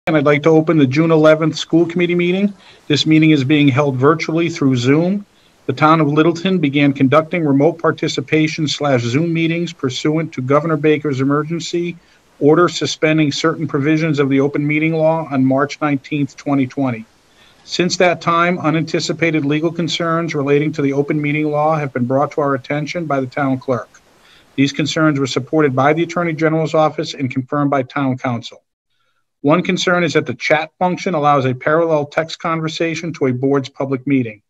And I'd like to open the June 11th school committee meeting. This meeting is being held virtually through Zoom. The town of Littleton began conducting remote participation / Zoom meetings pursuant to Governor Baker's emergency order suspending certain provisions of the open meeting law on March 19th, 2020. Since that time, unanticipated legal concerns relating to the open meeting law have been brought to our attention by the town clerk. These concerns were supported by the Attorney General's office and confirmed by town council. One concern is that the chat function allows a parallel text conversation to a board's public meeting.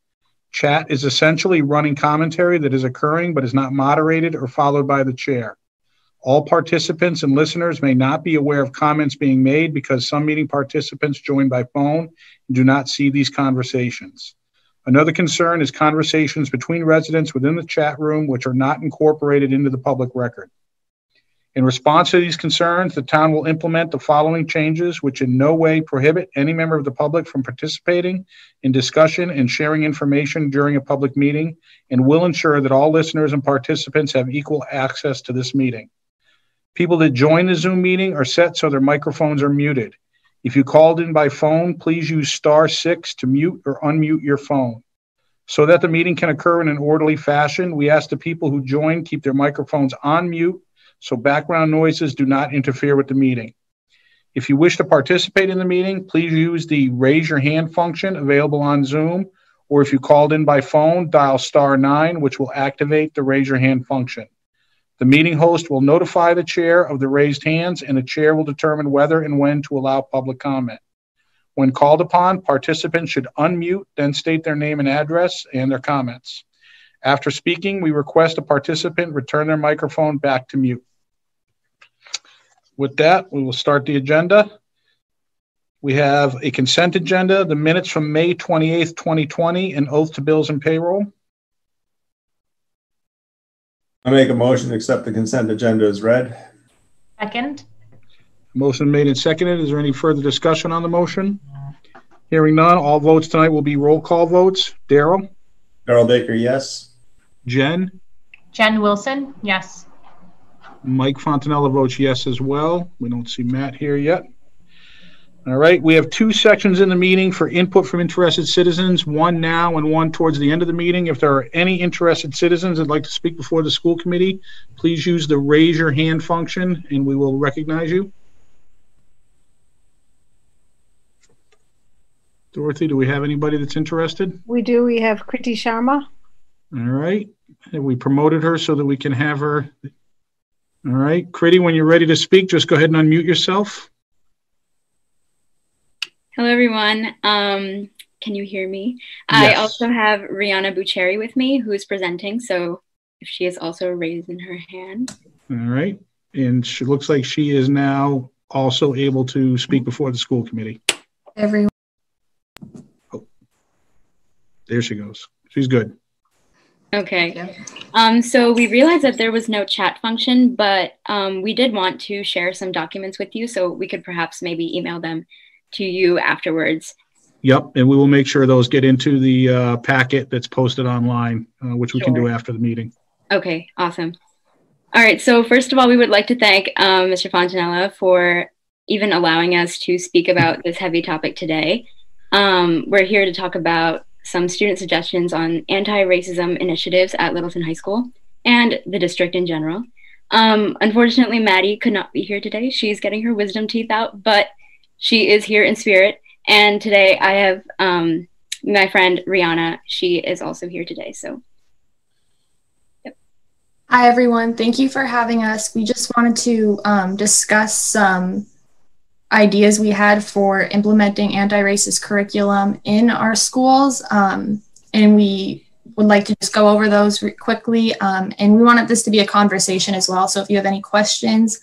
Chat is essentially running commentary that is occurring but is not moderated or followed by the chair. All participants and listeners may not be aware of comments being made because some meeting participants join by phone and do not see these conversations. Another concern is conversations between residents within the chat room which are not incorporated into the public record. In response to these concerns, the town will implement the following changes which in no way prohibit any member of the public from participating in discussion and sharing information during a public meeting, and will ensure that all listeners and participants have equal access to this meeting. People that join the Zoom meeting are set so their microphones are muted. If you called in by phone, please use *6 to mute or unmute your phone. So that the meeting can occur in an orderly fashion, we ask the people who join keep their microphones on mute so background noises do not interfere with the meeting. If you wish to participate in the meeting, please use the raise your hand function available on Zoom, or if you called in by phone, dial *9, which will activate the raise your hand function. The meeting host will notify the chair of the raised hands, and the chair will determine whether and when to allow public comment. When called upon, participants should unmute, then state their name and address and their comments. After speaking, we request a participant return their microphone back to mute. With that, we will start the agenda. We have a consent agenda, the minutes from May 28th, 2020, and oath to bills and payroll. I make a motion to accept the consent agenda as read. Second. Motion made and seconded. Is there any further discussion on the motion? Hearing none, all votes tonight will be roll call votes. Daryl? Darrell Baker, yes. Jen? Jen Wilson, yes. Mike Fontanella votes yes as well. We don't see Matt here yet. All right, we have two sections in the meeting for input from interested citizens, one now and one towards the end of the meeting. If there are any interested citizens that'd like to speak before the school committee, please use the raise your hand function and we will recognize you. Dorothy, do we have anybody that's interested? We do. We have Kriti Sharma. All right. And we promoted her so that we can have her. All right. Kriti, when you're ready to speak, just go ahead and unmute yourself. Hello, everyone. Can you hear me? Yes. I also have Rihanna Bucheri with me, who is presenting. So if she is also raising her hand. All right. And she looks like she is now also able to speak before the school committee. Everyone. Oh, there she goes. She's good. Okay. Yeah. So we realized that there was no chat function, but we did want to share some documents with you, so we could perhaps maybe email them to you afterwards. Yep, and we will make sure those get into the packet that's posted online, which we can do after the meeting. Okay, awesome. All right, so first of all, we would like to thank Mr. Fontanella for even allowing us to speak about this heavy topic today. We're here to talk about some student suggestions on anti-racism initiatives at Littleton High School and the district in general. Unfortunately, Maddie could not be here today. She's getting her wisdom teeth out, but she is here in spirit. And today I have my friend Rihanna. She is also here today. So, yep. Hi, everyone. Thank you for having us. We just wanted to discuss some ideas we had for implementing anti-racist curriculum in our schools. And we would like to just go over those quickly. And we wanted this to be a conversation as well. So if you have any questions,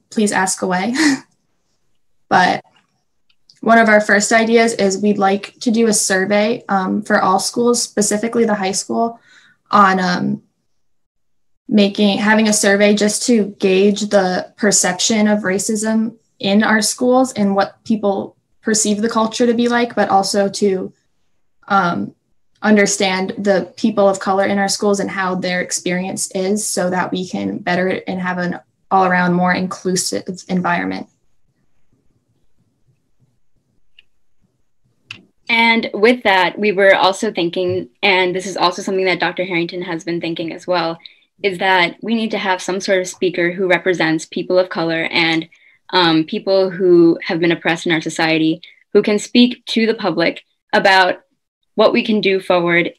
please ask away. But one of our first ideas is we'd like to do a survey for all schools, specifically the high school, on having a survey just to gauge the perception of racism in our schools and what people perceive the culture to be like, but also to understand the people of color in our schools and how their experience is, so that we can better and have an all-around more inclusive environment. And with that, we were also thinking, and this is also something that Dr. Harrington has been thinking as well, is that we need to have some sort of speaker who represents people of color and people who have been oppressed in our society, who can speak to the public about what we can do forward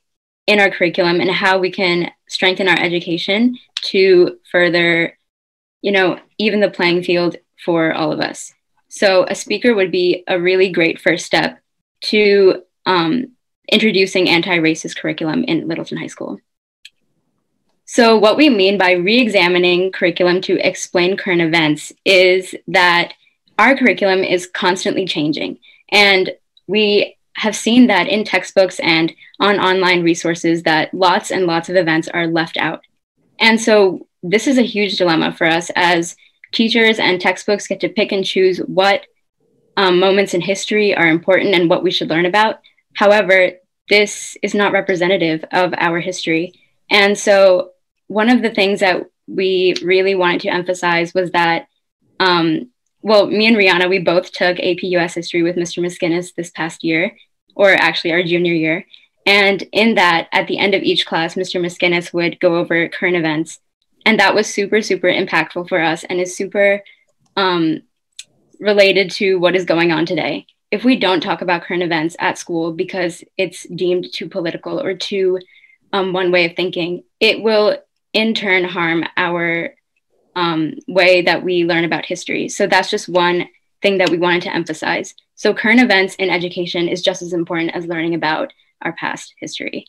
in our curriculum and how we can strengthen our education to further, even the playing field for all of us. So a speaker would be a really great first step to introducing anti-racist curriculum in Littleton High School. So what we mean by re-examining curriculum to explain current events is that our curriculum is constantly changing. And we have seen that in textbooks and on online resources that lots and lots of events are left out. And so this is a huge dilemma for us as teachers, and textbooks get to pick and choose what moments in history are important and what we should learn about. However, this is not representative of our history. And so one of the things that we really wanted to emphasize was that, me and Rihanna, we both took AP US History with Mr. Miskinnis this past year, or actually our junior year. And in that, at the end of each class, Mr. Miskinnis would go over current events. And that was super, super impactful for us and is super related to what is going on today. If we don't talk about current events at school because it's deemed too political or too one way of thinking, it will in turn harm our way that we learn about history. So that's just one thing that we wanted to emphasize. So current events in education is just as important as learning about our past history.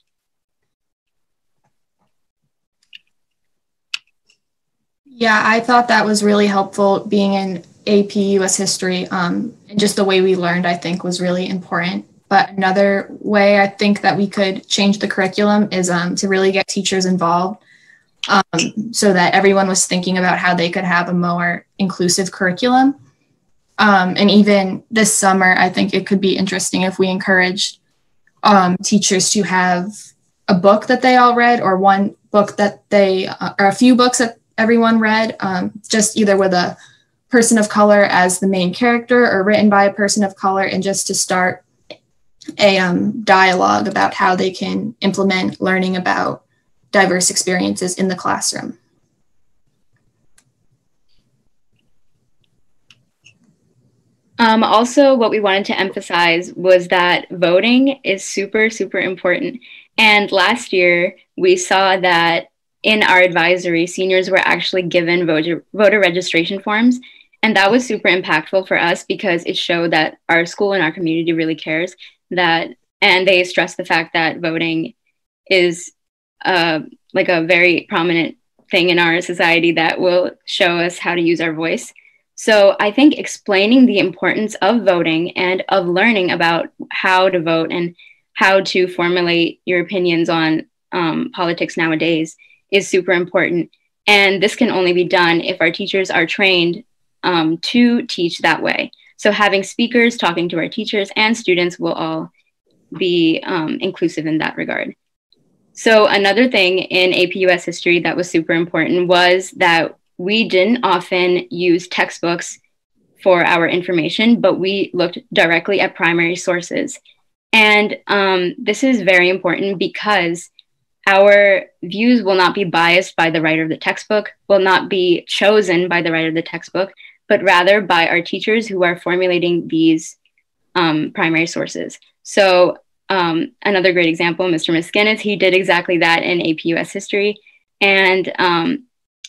Yeah, I thought that was really helpful being in AP US History. And just the way we learned, I think, was really important. But another way I think that we could change the curriculum is to really get teachers involved so that everyone was thinking about how they could have a more inclusive curriculum. And even this summer, I think it could be interesting if we encouraged teachers to have a book that they all read, or one book that they, or a few books that everyone read, just either with a person of color as the main character or written by a person of color, and just to start a dialogue about how they can implement learning about diverse experiences in the classroom. Also, what we wanted to emphasize was that voting is super, super important. And last year, we saw that in our advisory, seniors were actually given voter registration forms. And that was super impactful for us because it showed that our school and our community really cares, and they stress the fact that voting is like a very prominent thing in our society that will show us how to use our voice. So I think explaining the importance of voting and of learning about how to vote and how to formulate your opinions on politics nowadays is super important. And this can only be done if our teachers are trained to teach that way. So having speakers talking to our teachers and students will all be inclusive in that regard. So another thing in AP US History that was super important was that we didn't often use textbooks for our information, but we looked directly at primary sources. And this is very important because our views will not be biased by the writer of the textbook, will not be chosen by the writer of the textbook, but rather by our teachers who are formulating these primary sources. So another great example, Mr. Miskinnis, he did exactly that in AP US History. And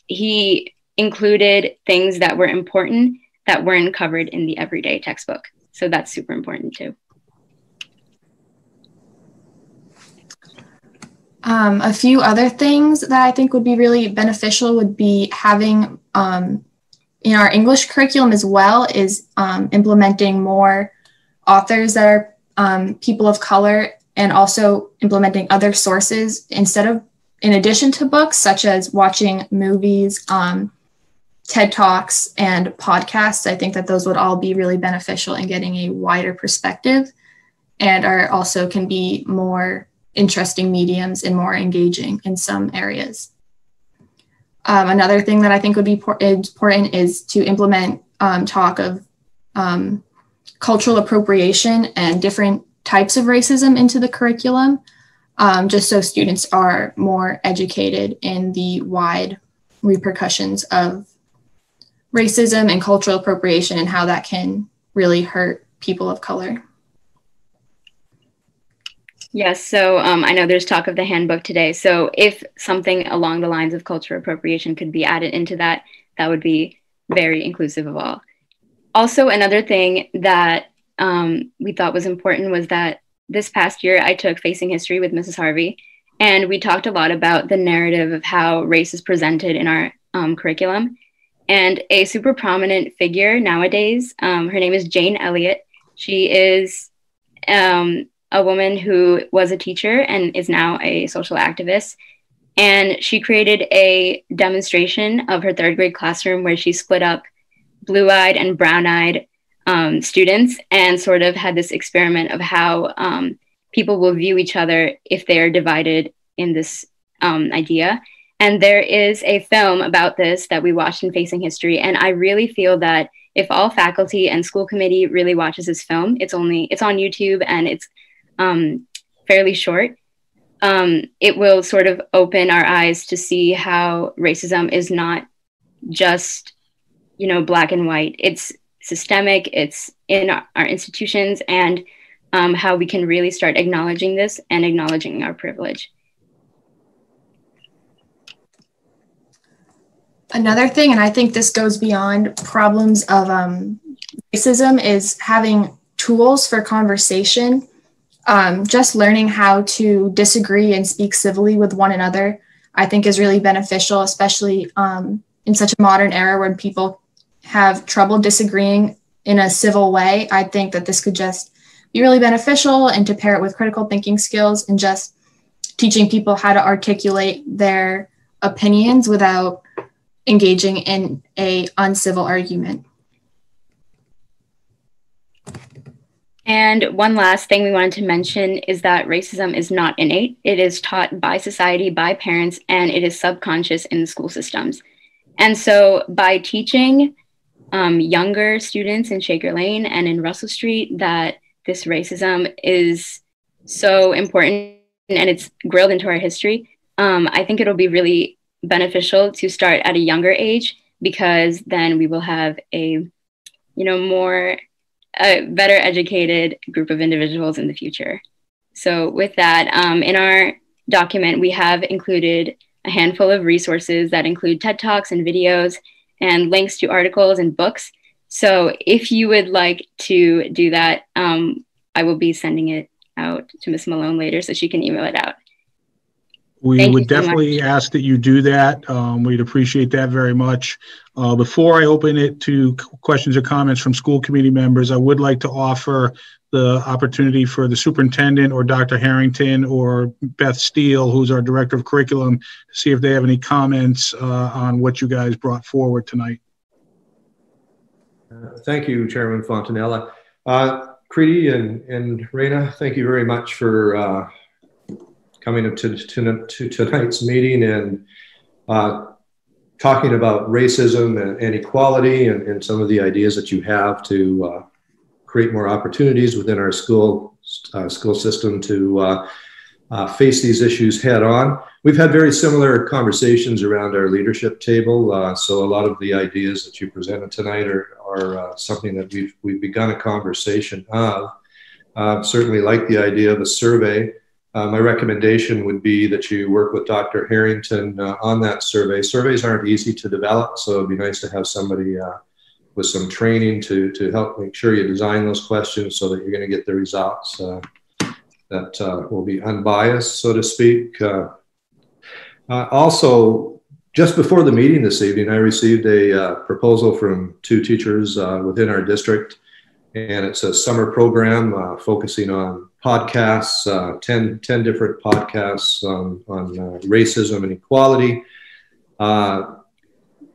he included things that were important that weren't covered in the everyday textbook. So that's super important too. A few other things that I think would be really beneficial would be having in our English curriculum as well is implementing more authors that are people of color, and also implementing other sources in addition to books, such as watching movies, TED Talks, and podcasts. I think that those would all be really beneficial in getting a wider perspective, and also can be more interesting mediums and more engaging in some areas. Another thing that I think would be important is to implement talk of cultural appropriation and different types of racism into the curriculum, just so students are more educated in the wide repercussions of racism and cultural appropriation and how that can really hurt people of color. Yes, so I know there's talk of the handbook today. So if something along the lines of cultural appropriation could be added into that, that would be very inclusive of all. Also, another thing that we thought was important was that this past year I took Facing History with Mrs. Harvey, and we talked a lot about the narrative of how race is presented in our curriculum. And a super prominent figure nowadays, her name is Jane Elliott. She is a woman who was a teacher and is now a social activist. And she created a demonstration of her third grade classroom where she split up blue-eyed and brown-eyed students and sort of had this experiment of how people will view each other if they are divided in this idea. And there is a film about this that we watched in Facing History. And I really feel that if all faculty and school committee really watches this film, it's on YouTube and it's fairly short. It will sort of open our eyes to see how racism is not just, black and white. It's systemic, it's in our institutions, and how we can really start acknowledging this and acknowledging our privilege. Another thing, and I think this goes beyond problems of racism, is having tools for conversation. Just learning how to disagree and speak civilly with one another, I think is really beneficial, especially in such a modern era when people have trouble disagreeing in a civil way. I think that this could just be really beneficial, and to pair it with critical thinking skills and just teaching people how to articulate their opinions without engaging in a uncivil argument. And one last thing we wanted to mention is that racism is not innate. It is taught by society, by parents, and it is subconscious in the school systems. And so by teaching younger students in Shaker Lane and in Russell Street that this racism is so important and it's grilled into our history, I think it'll be really beneficial to start at a younger age, because then we will have a better educated group of individuals in the future. So with that, in our document, we have included a handful of resources that include TED Talks and videos and links to articles and books. So if you would like to do that, I will be sending it out to Ms. Malone later so she can email it out. We would definitely ask that you do that. We'd appreciate that very much. Before I open it to questions or comments from school committee members, I would like to offer the opportunity for the superintendent or Dr. Harrington or Beth Steele, who's our director of curriculum, to see if they have any comments on what you guys brought forward tonight. Thank you, Chairman Fontanella. Kriti and Reina, thank you very much for coming up to tonight's meeting and talking about racism and inequality and some of the ideas that you have to create more opportunities within our school system to face these issues head on. We've had very similar conversations around our leadership table, so a lot of the ideas that you presented tonight are something that we've begun a conversation of. Certainly like the idea of a survey. My recommendation would be that you work with Dr. Harrington on that survey. Surveys aren't easy to develop, so it'd be nice to have somebody with some training to help make sure you design those questions so that you're going to get the results that will be unbiased, so to speak. Also, just before the meeting this evening, I received a proposal from 2 teachers within our district, and it's a summer program focusing on podcasts, 10 different podcasts on racism and equality.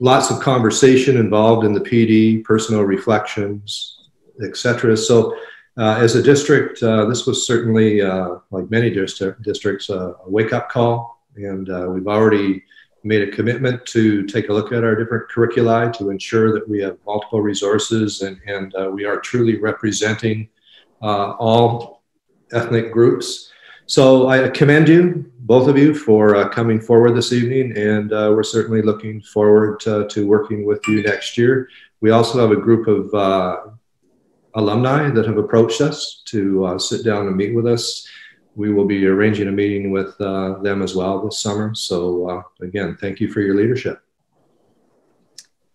Lots of conversation involved in the PD, personal reflections, etc. So as a district, this was certainly, like many districts, a wake-up call. And we've already made a commitment to take a look at our different curricula to ensure that we have multiple resources and we are truly representing all ethnic groups. So I commend you, both of you, for coming forward this evening, and we're certainly looking forward to working with you next year. We also have a group of alumni that have approached us to sit down and meet with us. We will be arranging a meeting with them as well this summer. So again, thank you for your leadership.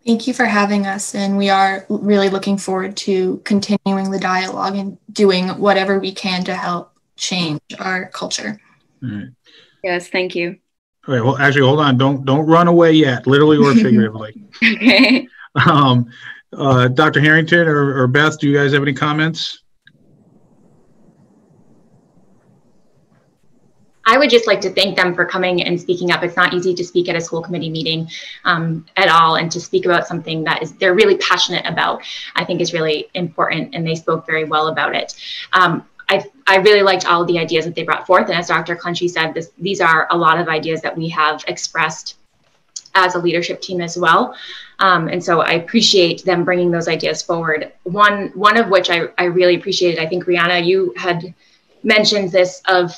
Thank you for having us, and we are really looking forward to continuing the dialogue and doing whatever we can to help change our culture. All right. Yes, thank you. All right. Well, actually, hold on. Don't run away yet, literally or figuratively. Okay. Dr. Harrington or Beth, do you guys have any comments? I would just like to thank them for coming and speaking up. It's not easy to speak at a school committee meeting at all, and to speak about something that they're really passionate about, I think is really important, and they spoke very well about it. I really liked all of the ideas that they brought forth, and as Dr. Clenchy said, these are a lot of ideas that we have expressed as a leadership team as well. And so I appreciate them bringing those ideas forward. One of which I really appreciated, I think, Rihanna, you had mentioned this, of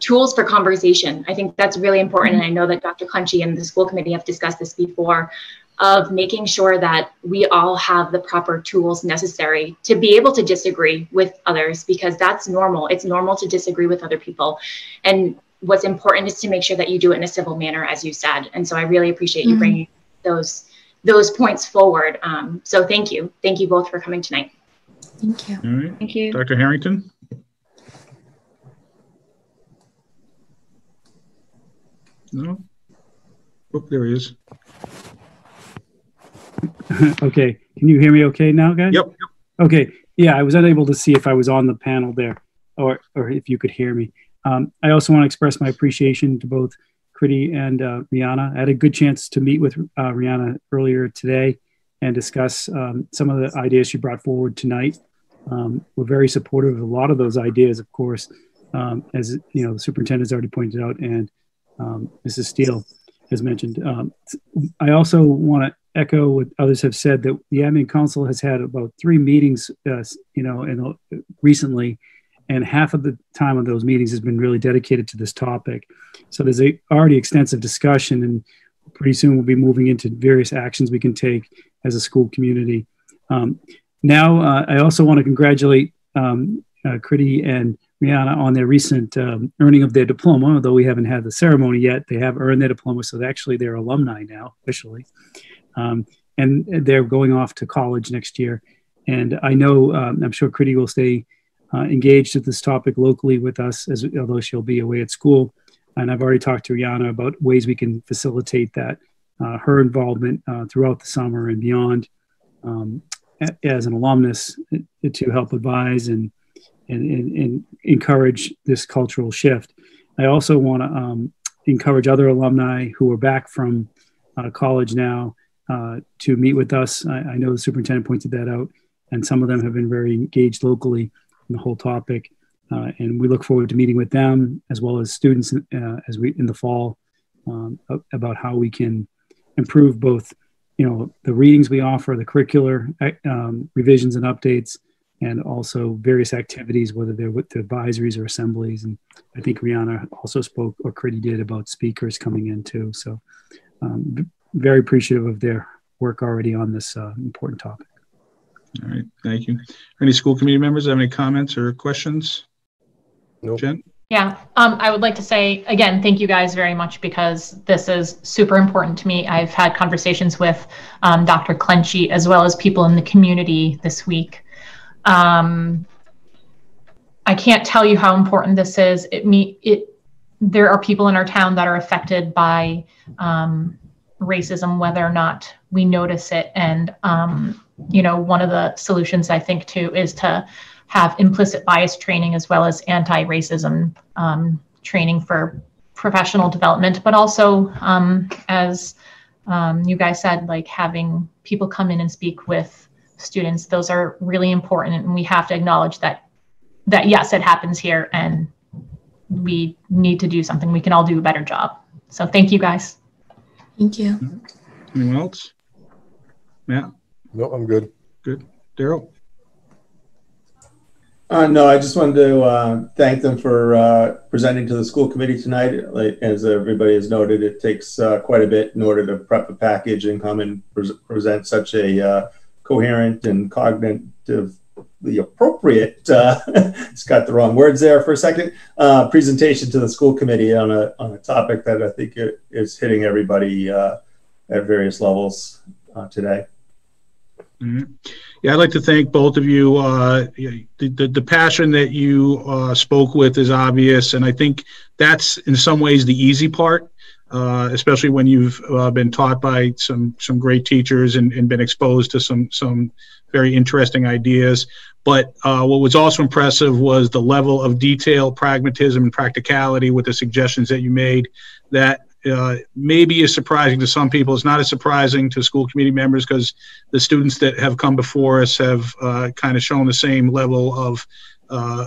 tools for conversation. I think that's really important. And I know that Dr. Clenchy and the school committee have discussed this before, of making sure that we all have the proper tools necessary to be able to disagree with others, because that's normal. It's normal to disagree with other people. And what's important is to make sure that you do it in a civil manner, as you said. And so I really appreciate you bringing those points forward. So thank you. Thank you both for coming tonight. Thank you. All right. Thank you. Dr. Harrington? No? Oh, there he is. Okay. Can you hear me okay now, guys? Yep. Okay. Yeah, I was unable to see if I was on the panel there, or if you could hear me. I also want to express my appreciation to both Kriti and Rihanna. I had a good chance to meet with Rihanna earlier today and discuss some of the ideas she brought forward tonight. We're very supportive of a lot of those ideas, of course, as you know, the superintendent has already pointed out, and Mrs. Steele has mentioned. I also want to echo what others have said, that the Admin Council has had about 3 meetings, recently, and half of the time of those meetings has been really dedicated to this topic. So there's already extensive discussion, and pretty soon we'll be moving into various actions we can take as a school community. Now, I also want to congratulate Kriti and Rihanna on their recent earning of their diploma. Although we haven't had the ceremony yet, they have earned their diploma, so actually they're alumni now, officially. And they're going off to college next year. And I know, I'm sure Kriti will stay engaged with this topic locally with us, although she'll be away at school. And I've already talked to Rihanna about ways we can facilitate that, her involvement throughout the summer and beyond as an alumnus, to help advise and encourage this cultural shift. I also want to encourage other alumni who are back from college now to meet with us. I know the superintendent pointed that out, and some of them have been very engaged locally in the whole topic. And we look forward to meeting with them, as well as students as we in the fall, about how we can improve both, the readings we offer, the curricular revisions and updates, and also various activities, whether they're with the advisories or assemblies. And I think Rihanna also spoke, or Kriti did, about speakers coming in too. So very appreciative of their work already on this important topic. All right, thank you. Any school committee members have any comments or questions? Nope. Jen? Yeah, I would like to say, again, thank you guys very much, because this is super important to me. I've had conversations with Dr. Clenchy, as well as people in the community this week. I can't tell you how important this is. There are people in our town that are affected by racism, whether or not we notice it. And, one of the solutions, I think, too, is to have implicit bias training, as well as anti-racism training for professional development, but also, as you guys said, like having people come in and speak with students. Those are really important, and we have to acknowledge that yes, it happens here, and we need to do something. We can all do a better job. So thank you, guys. Thank you. Anyone else? Matt? No, I'm good. Good. Daryl? No, I just wanted to thank them for presenting to the school committee tonight. Like, as everybody has noted, it takes quite a bit in order to prep a package and come and present such a coherent and cognitively appropriate, it's got the wrong words there for a second, presentation to the school committee on a topic that I think is hitting everybody at various levels today. Mm-hmm. Yeah, I'd like to thank both of you. The passion that you spoke with is obvious, and I think that's in some ways the easy part, especially when you've been taught by some great teachers and been exposed to some very interesting ideas. But what was also impressive was the level of detail, pragmatism, and practicality with the suggestions that you made that maybe is surprising to some people. It's not as surprising to school committee members because the students that have come before us have kind of shown the same level of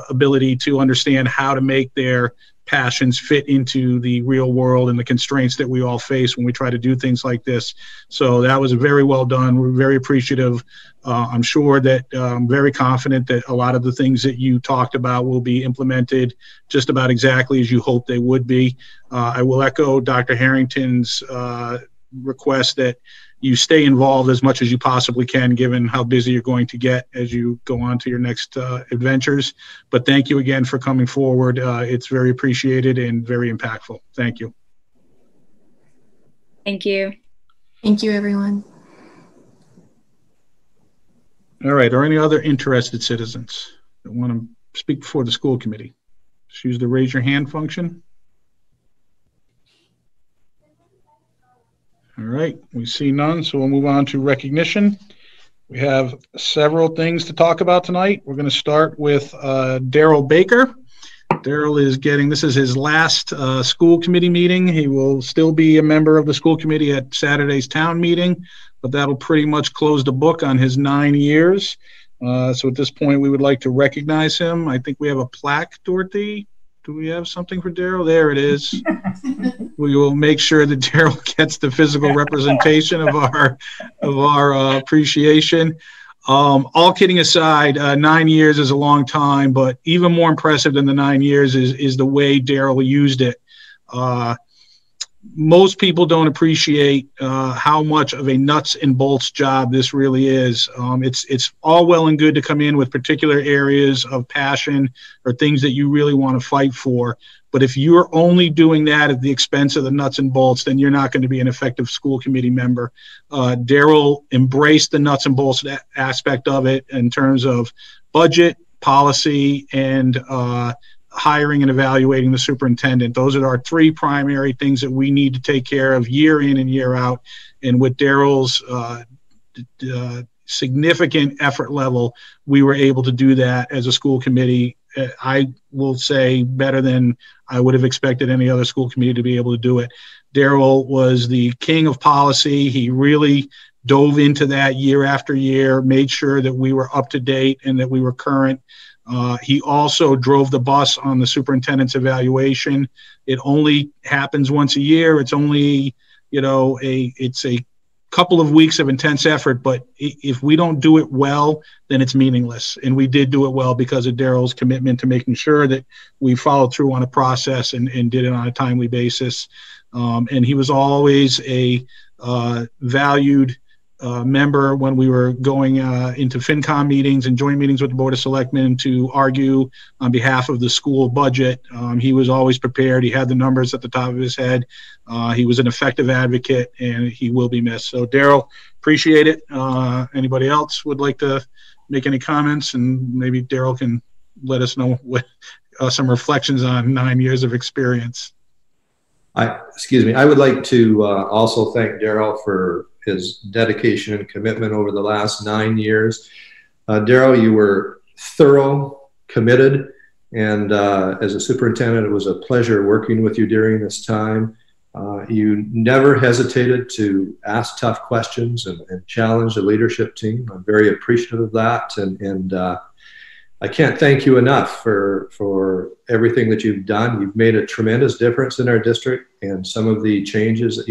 ability to understand how to make their passions fit into the real world and the constraints that we all face when we try to do things like this. So that was very well done. We're very appreciative. I'm sure that I'm very confident that a lot of the things that you talked about will be implemented just about exactly as you hope they would be. I will echo Dr. Harrington's request that you stay involved as much as you possibly can, given how busy you're going to get as you go on to your next adventures. But thank you again for coming forward. It's very appreciated and very impactful. Thank you. Thank you. Thank you, everyone. All right. Are any other interested citizens that want to speak before the school committee? Just use the raise your hand function. All right, we see none, so we'll move on to recognition. We have several things to talk about tonight. We're going to start with Daryl Baker. Daryl is this is his last school committee meeting. He will still be a member of the school committee at Saturday's town meeting, but that'll pretty much close the book on his 9 years. So at this point, we would like to recognize him. I think we have a plaque, Dorothy. Do we have something for Daryl? There it is. We will make sure that Daryl gets the physical representation of our appreciation. All kidding aside, 9 years is a long time, but even more impressive than the 9 years is the way Daryl used it. Most people don't appreciate how much of a nuts and bolts job this really is. It's all well and good to come in with particular areas of passion or things that you really want to fight for. But if you're only doing that at the expense of the nuts and bolts, then you're not going to be an effective school committee member. Daryl embraced the nuts and bolts aspect of it in terms of budget, policy, and hiring and evaluating the superintendent. Those are our three primary things that we need to take care of year in and year out. And with Daryl's significant effort level, we were able to do that as a school committee. I will say better than I would have expected any other school committee to be able to do it. Daryl was the king of policy. He really dove into that year after year, made sure that we were up to date and that we were current. He also drove the bus on the superintendent's evaluation. It only happens once a year. It's only, it's a couple of weeks of intense effort, but if we don't do it well, then it's meaningless. And we did do it well because of Daryl's commitment to making sure that we followed through on a process and did it on a timely basis. And he was always a valued member when we were going into FinCom meetings and joint meetings with the Board of Selectmen to argue on behalf of the school budget. He was always prepared. He had the numbers at the top of his head. He was an effective advocate, and he will be missed. So, Daryl, appreciate it. Anybody else would like to make any comments? And maybe Daryl can let us know what some reflections on 9 years of experience. I would like to also thank Daryl for his dedication and commitment over the last 9 years. Daryl, you were thorough, committed, and as a superintendent, it was a pleasure working with you during this time. You never hesitated to ask tough questions and challenge the leadership team. I'm very appreciative of that, and I can't thank you enough for everything that you've done. You've made a tremendous difference in our district, and some of the changes that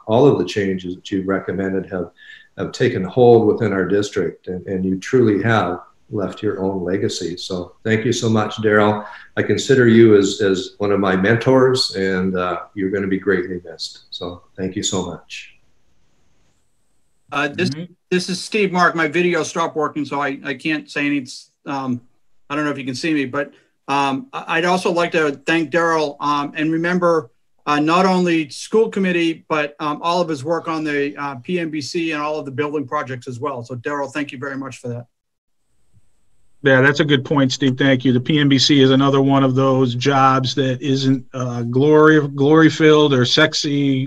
all of the changes that you've recommended have taken hold within our district, and you truly have left your own legacy. So thank you so much, Daryl. I consider you as one of my mentors, and you're going to be greatly missed. So thank you so much. This is Steve Mark. My video stopped working, so I can't say anything. I don't know if you can see me, but I'd also like to thank Daryl and remember not only school committee, but all of his work on the PMBC and all of the building projects as well. So Daryl, thank you very much for that. Yeah, that's a good point, Steve. Thank you. The PMBC is another one of those jobs that isn't glory-filled or sexy,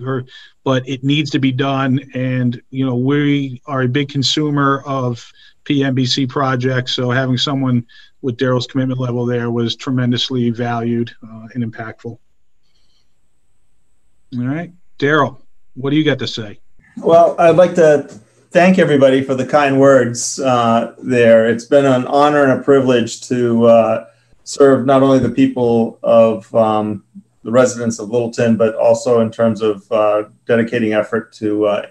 but it needs to be done. And, you know, we are a big consumer of PMBC projects, so having someone with Daryl's commitment level there was tremendously valued and impactful. All right, Daryl, what do you got to say? Well, I'd like to thank everybody for the kind words there. It's been an honor and a privilege to serve not only the people of the residents of Littleton, but also in terms of dedicating effort to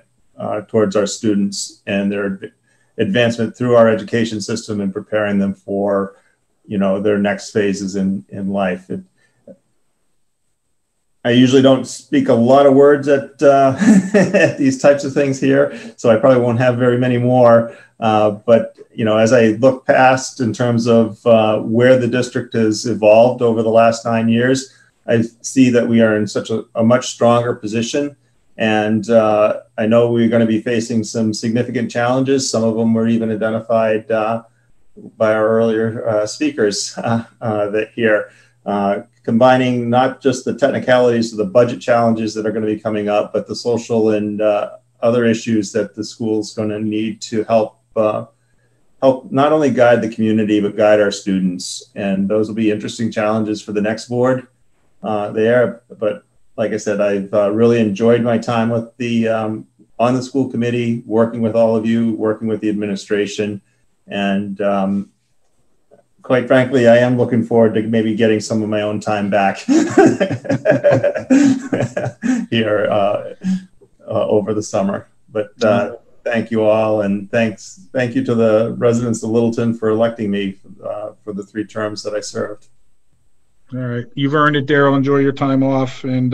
towards our students and their advancement through our education system and preparing them for, you know, their next phases in life. I usually don't speak a lot of words at, at these types of things here, so I probably won't have very many more. But, you know, as I look past in terms of where the district has evolved over the last 9 years, I see that we are in such a much stronger position. And I know we're going to be facing some significant challenges. Some of them were even identified by our earlier speakers that here. Combining not just the technicalities of the budget challenges that are going to be coming up, but the social and other issues that the school's going to need to help not only guide the community, but guide our students. And those will be interesting challenges for the next board there. But like I said, I've really enjoyed my time with the on the school committee, working with all of you, working with the administration, and quite frankly, I am looking forward to maybe getting some of my own time back here over the summer. But thank you all, and thank you to the residents of Littleton for electing me for the 3 terms that I served. All right, you've earned it, Daryl. Enjoy your time off, and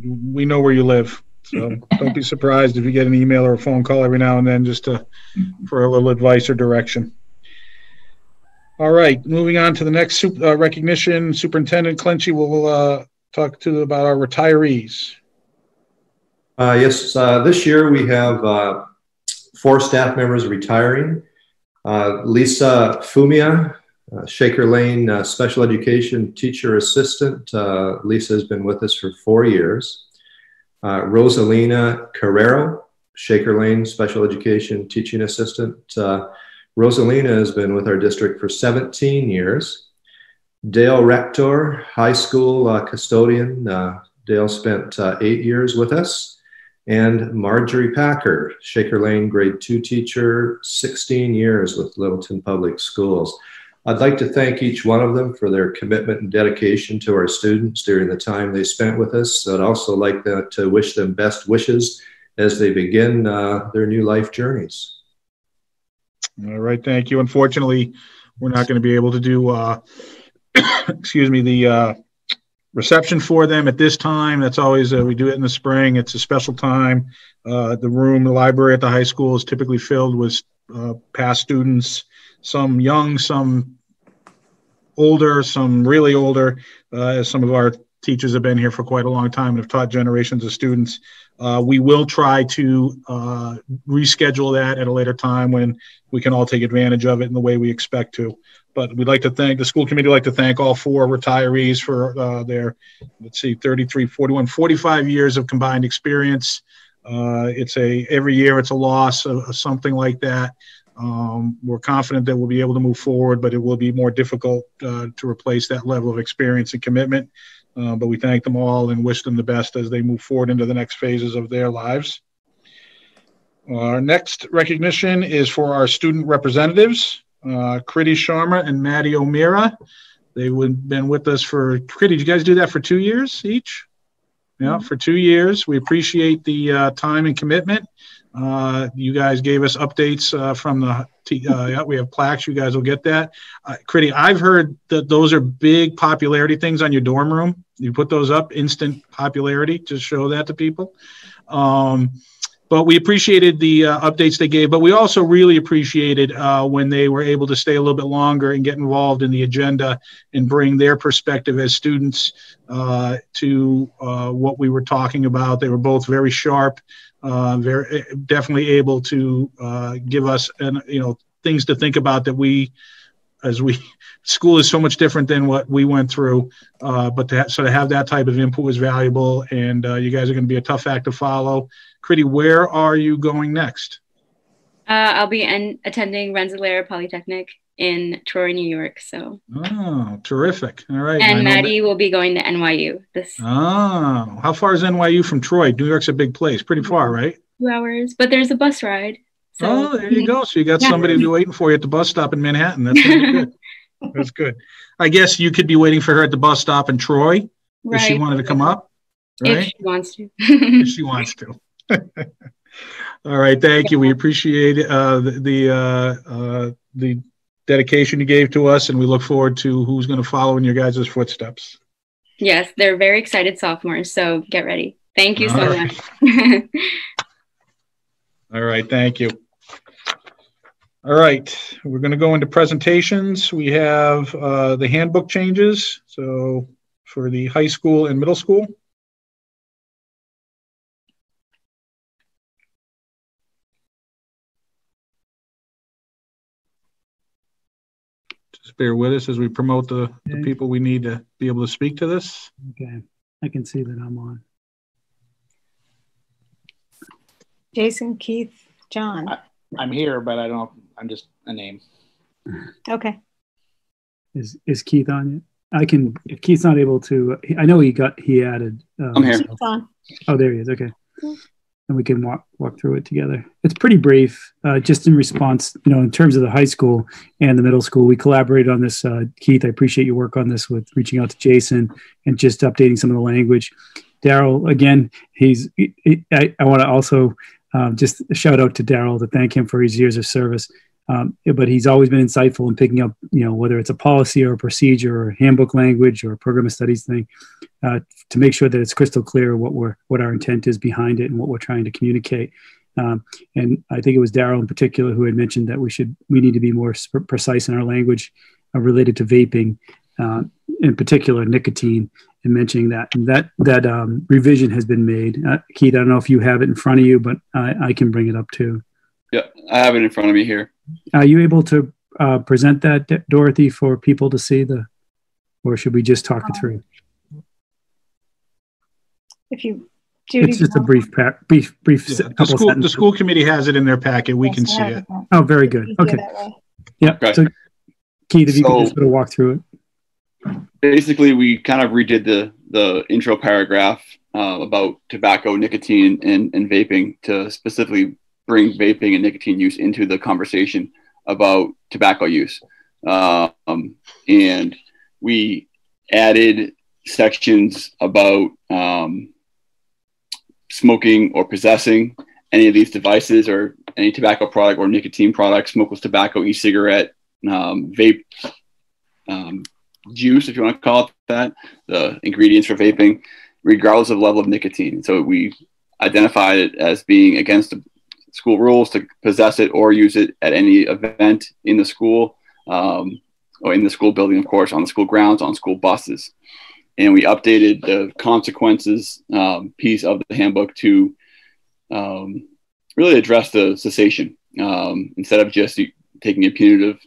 we know where you live, so don't be surprised if you get an email or a phone call every now and then just for a little advice or direction. All right, moving on to the next recognition. Superintendent Clenchy will talk about our retirees. Yes, this year we have 4 staff members retiring. Lisa Fumia, Shaker Lane Special Education Teacher Assistant. Lisa has been with us for 4 years. Rosalina Carrero, Shaker Lane Special Education Teaching Assistant. Rosalina has been with our district for 17 years. Dale Rector, high school custodian. Dale spent 8 years with us. And Marjorie Packer, Shaker Lane grade 2 teacher, 16 years with Littleton Public Schools. I'd like to thank each one of them for their commitment and dedication to our students during the time they spent with us. I'd also like to wish them best wishes as they begin their new life journeys. All right, thank you. Unfortunately, we're not going to be able to do, excuse me, the reception for them at this time. That's always, we do it in the spring. It's a special time. The library at the high school is typically filled with past students, some young, some older, some really older, as some of our teachers have been here for quite a long time and have taught generations of students. We will try to reschedule that at a later time when we can all take advantage of it in the way we expect to. But we'd like to thank the school committee, like to thank all 4 retirees for their, let's see, 33, 41, 45 years of combined experience. Every year it's a loss of something like that. We're confident that we'll be able to move forward, but it will be more difficult to replace that level of experience and commitment. But we thank them all and wish them the best as they move forward into the next phases of their lives. Our next recognition is for our student representatives, Kriti Sharma and Maddie O'Meara. They've been with us for, Kriti, did you guys do that for 2 years each? Yeah, for 2 years. We appreciate the time and commitment. You guys gave us updates from the, we have plaques. You guys will get that. Critty, I've heard that those are big popularity things on your dorm room. You put those up, instant popularity, to show that to people. But we appreciated the updates they gave, but we also really appreciated when they were able to stay a little bit longer and get involved in the agenda and bring their perspective as students to what we were talking about. They were both very sharp, very definitely able to give us things to think about that school is so much different than what we went through, but to have that type of input was valuable, and you guys are going to be a tough act to follow. Critty, where are you going next? I'll be attending Rensselaer Polytechnic in Troy, New York. So. Oh, terrific! All right. And Maddie will be going to NYU. Oh, how far is NYU from Troy? New York's a big place. Pretty far, right? 2 hours, but there's a bus ride. So. Oh, there you go. So you got somebody to be waiting for you at the bus stop in Manhattan. That's gonna be good. That's good. I guess you could be waiting for her at the bus stop in Troy if she wanted to come up. Right? If she wants to. If she wants to. All right, thank you. We appreciate the dedication you gave to us, and we look forward to who's going to follow in your guys' footsteps. Yes, they're very excited sophomores, so get ready. Thank you so much. All right, thank you. All right, we're going to go into presentations. We have the handbook changes, so for the high school and middle school. Just bear with us as we promote the people we need to be able to speak to this. Okay, I can see that I'm on. Jason, Keith, John. I'm here, but I don't. I'm just a name. Okay. Is Keith on yet? I can. If Keith's not able to, I know he added. I'm here. Oh, there he is. Okay. And we can walk through it together. It's pretty brief, just in response, in terms of the high school and the middle school. We collaborated on this. Keith, I appreciate your work on this with reaching out to Jason and just updating some of the language. Daryl, again, I want to also just a shout out to Daryl to thank him for his years of service. But he's always been insightful in picking up, whether it's a policy or a procedure or handbook language or a program of studies thing, to make sure that it's crystal clear what our intent is behind it and what we're trying to communicate. And I think it was Daryl in particular who had mentioned that we need to be more precise in our language related to vaping, in particular nicotine, and mentioning that. And that revision has been made. Keith, I don't know if you have it in front of you, but I can bring it up too. Yeah, I have it in front of me here. Are you able to present that, Dorothy, for people to see or should we just talk it through? If you, Judy, it's just a brief. Yeah, the school committee has it in their packet. We can see it. Oh, very good. Okay. Yeah. Okay. So, Keith, if you could just sort of walk through it. Basically, we kind of redid the intro paragraph about tobacco, nicotine, and vaping to specifically bring vaping and nicotine use into the conversation about tobacco use. And we added sections about smoking or possessing any of these devices or any tobacco product or nicotine product, smokeless tobacco, e-cigarette, vape, juice, if you want to call it that, the ingredients for vaping, regardless of level of nicotine. So we identified it as being against the school rules to possess it or use it at any event in the school, or in the school building, of course, on the school grounds, on school buses. And we updated the consequences piece of the handbook to really address the cessation instead of just taking a punitive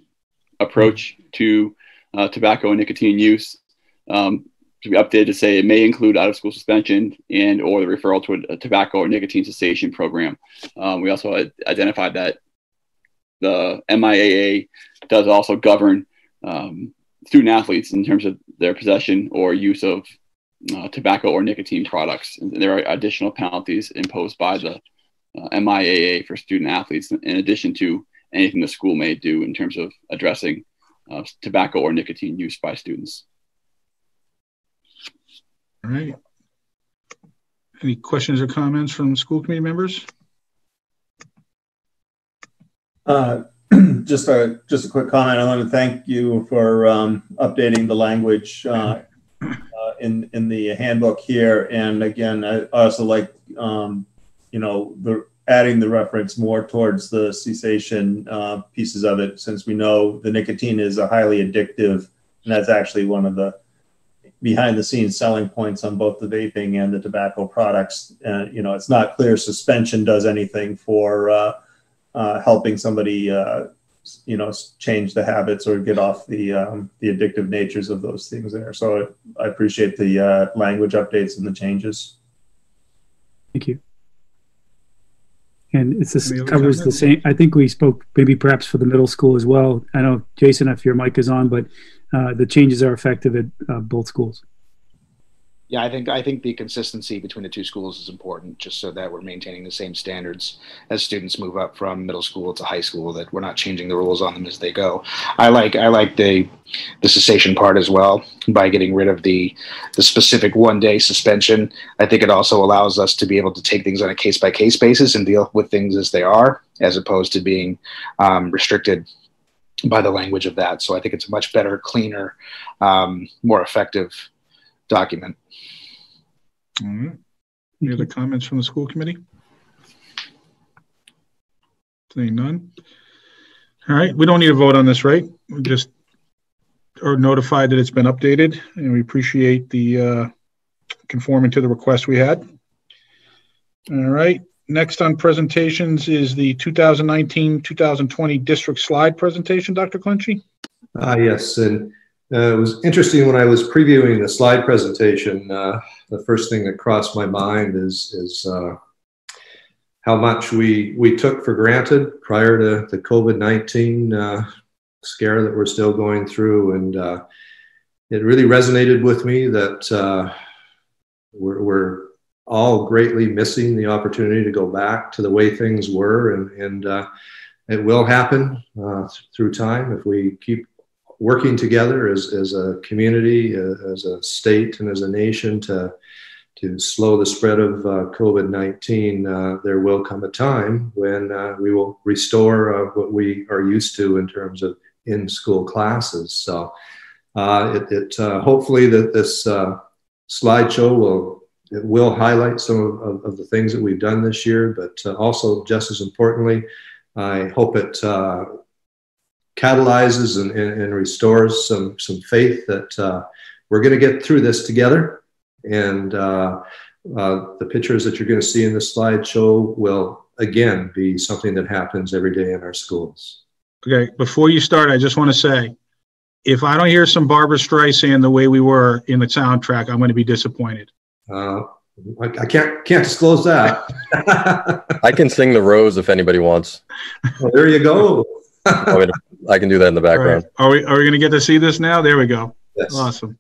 approach to tobacco and nicotine use. To be updated to say it may include out-of-school suspension and or the referral to a tobacco or nicotine cessation program. We also identified that the MIAA does also govern student athletes in terms of their possession or use of tobacco or nicotine products. And there are additional penalties imposed by the MIAA for student athletes, in addition to anything the school may do in terms of addressing tobacco or nicotine use by students. All right. Any questions or comments from school committee members? Just a quick comment. I want to thank you for updating the language in the handbook here. And again, I also like adding the reference more towards the cessation pieces of it, since we know the nicotine is a highly addictive, and that's actually one of the behind the scenes selling points on both the vaping and the tobacco products. It's not clear suspension does anything for helping somebody change the habits or get off the addictive natures of those things there. So I appreciate the language updates and the changes. Thank you. And covers the same. I think we spoke maybe perhaps for the middle school as well. I know, Jason, if your mic is on, but the changes are effective at both schools. Yeah, I think the consistency between the two schools is important, just so that we're maintaining the same standards as students move up from middle school to high school, that we're not changing the rules on them as they go. I like the cessation part as well, by getting rid of the specific one-day suspension. I think it also allows us to be able to take things on a case-by-case basis and deal with things as they are, as opposed to being restricted by the language of that. So I think it's a much better, cleaner, more effective document. All right. Any other comments from the school committee? Seeing none. All right. We don't need a vote on this, right? We just are notified that it's been updated, and we appreciate the conforming to the request we had. All right. Next on presentations is the 2019-2020 district slide presentation, Dr. Clinchey. Yes, and it was interesting when I was previewing the slide presentation. The first thing that crossed my mind is how much we took for granted prior to the COVID-19 scare that we're still going through, and it really resonated with me that we're all greatly missing the opportunity to go back to the way things were, and it will happen through time if we keep working together as a community, as a state, and as a nation to slow the spread of COVID-19. There will come a time when we will restore what we are used to in terms of in-school classes. So hopefully that this slideshow will highlight some of the things that we've done this year, but also just as importantly, I hope it catalyzes and restores some faith that we're going to get through this together. And the pictures that you're going to see in this slideshow will, again, be something that happens every day in our schools. Okay, before you start, I just want to say, if I don't hear some Barbra Streisand the way we were in the soundtrack, I'm going to be disappointed. I can't disclose that. I can sing The Rose if anybody wants. Well, there you go. I can do that in the background. Right. Are we going to get to see this now? There we go. Yes. Awesome.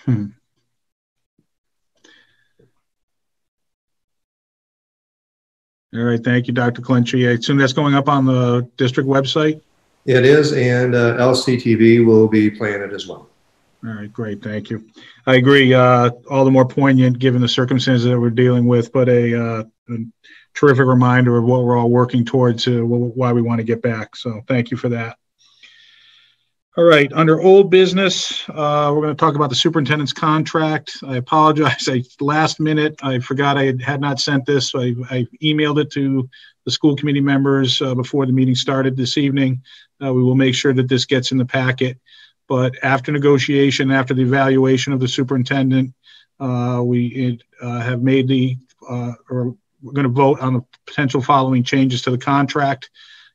All right, thank you, Dr. Clinchie. I assume that's going up on the district website? It is, and LCTV will be playing it as well. All right, great, thank you. I agree, all the more poignant given the circumstances that we're dealing with, but a terrific reminder of what we're all working towards, why we want to get back. So thank you for that. All right, under old business, we're going to talk about the superintendent's contract. I apologize, last minute, I forgot I had not sent this, so I emailed it to the school committee members before the meeting started this evening. We will make sure that this gets in the packet. But after negotiation, after the evaluation of the superintendent, we have made or we're going to vote on the potential following changes to the contract.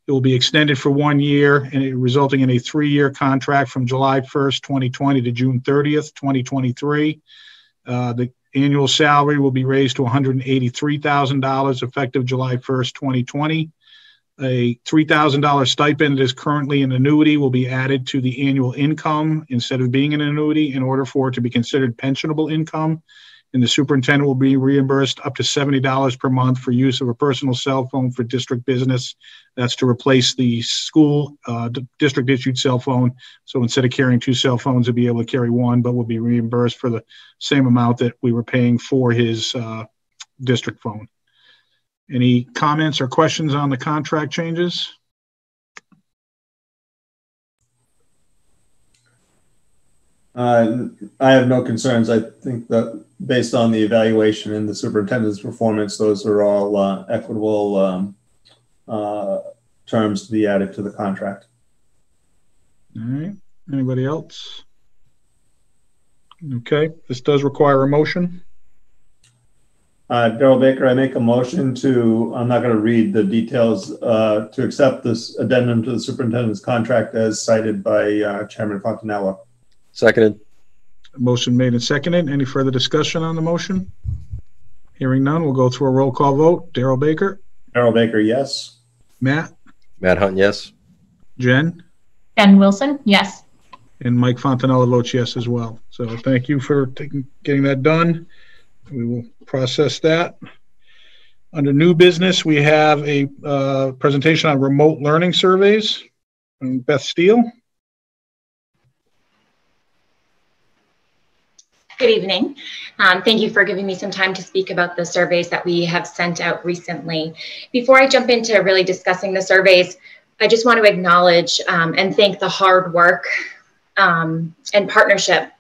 It will be extended for 1 year, and resulting in a 3-year contract from July 1st, 2020 to June 30th, 2023. The annual salary will be raised to $183,000 effective July 1st, 2020. A $3,000 stipend that is currently an annuity will be added to the annual income instead of being an annuity in order for it to be considered pensionable income. And the superintendent will be reimbursed up to $70 per month for use of a personal cell phone for district business. That's to replace the school district issued cell phone. So instead of carrying 2 cell phones, he'll be able to carry 1, but will be reimbursed for the same amount that we were paying for his district phone. Any comments or questions on the contract changes? I have no concerns. I think that based on the evaluation and the superintendent's performance, those are all equitable terms to be added to the contract. All right. Anybody else? Okay. This does require a motion. Darrell Baker, I make a motion to, I'm not going to read the details, to accept this addendum to the superintendent's contract as cited by Chairman Fontanella. Seconded. Motion made and seconded. Any further discussion on the motion? Hearing none, we'll go through a roll call vote. Darrell Baker? Darrell Baker, yes. Matt? Matt Hunt, yes. Jen? Jen Wilson, yes. And Mike Fontanella votes yes as well. So thank you for getting that done. We will process that. Under new business, we have a presentation on remote learning surveys from Beth Steele. Good evening. Thank you for giving me some time to speak about the surveys that we have sent out recently. Before I jump into really discussing the surveys, I just want to acknowledge and thank the hard work and partnership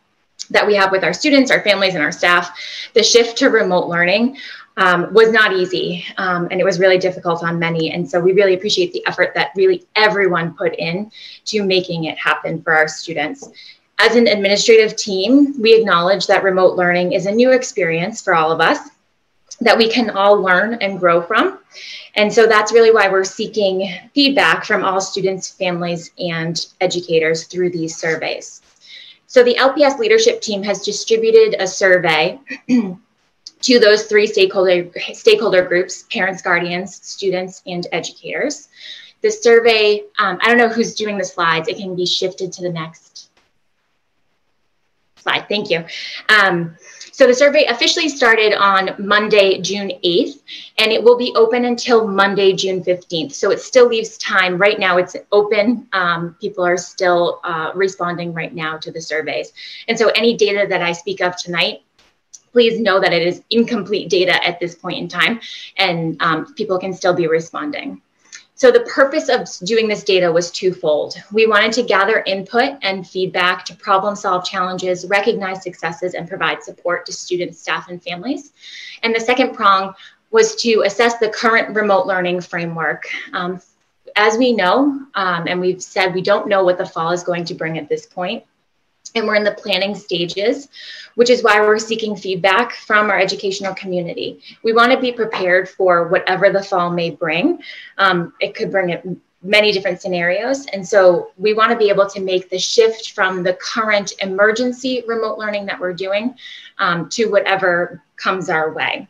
that we have with our students, our families, and our staff. The shift to remote learning was not easy, and it was really difficult on many. And so we really appreciate the effort that really everyone put in to making it happen for our students. As an administrative team, we acknowledge that remote learning is a new experience for all of us that we can all learn and grow from. And so that's really why we're seeking feedback from all students, families, and educators through these surveys. So the LPS leadership team has distributed a survey to those 3 stakeholder groups: parents, guardians, students, and educators. The survey, I don't know who's doing the slides. It can be shifted to the next slide. Thank you. So the survey officially started on Monday, June 8th, and it will be open until Monday, June 15th. So it still leaves time. Right now it's open. People are still responding right now to the surveys. And so any data that I speak of tonight, please know that it is incomplete data at this point in time, and people can still be responding. So the purpose of doing this data was twofold. We wanted to gather input and feedback to problem solve challenges, recognize successes, and provide support to students, staff, and families. And the second prong was to assess the current remote learning framework. As we know, and we've said, we don't know what the fall is going to bring at this point. And we're in the planning stages, which is why we're seeking feedback from our educational community. We want to be prepared for whatever the fall may bring. It could bring it many different scenarios. And so we want to be able to make the shift from the current emergency remote learning that we're doing to whatever comes our way.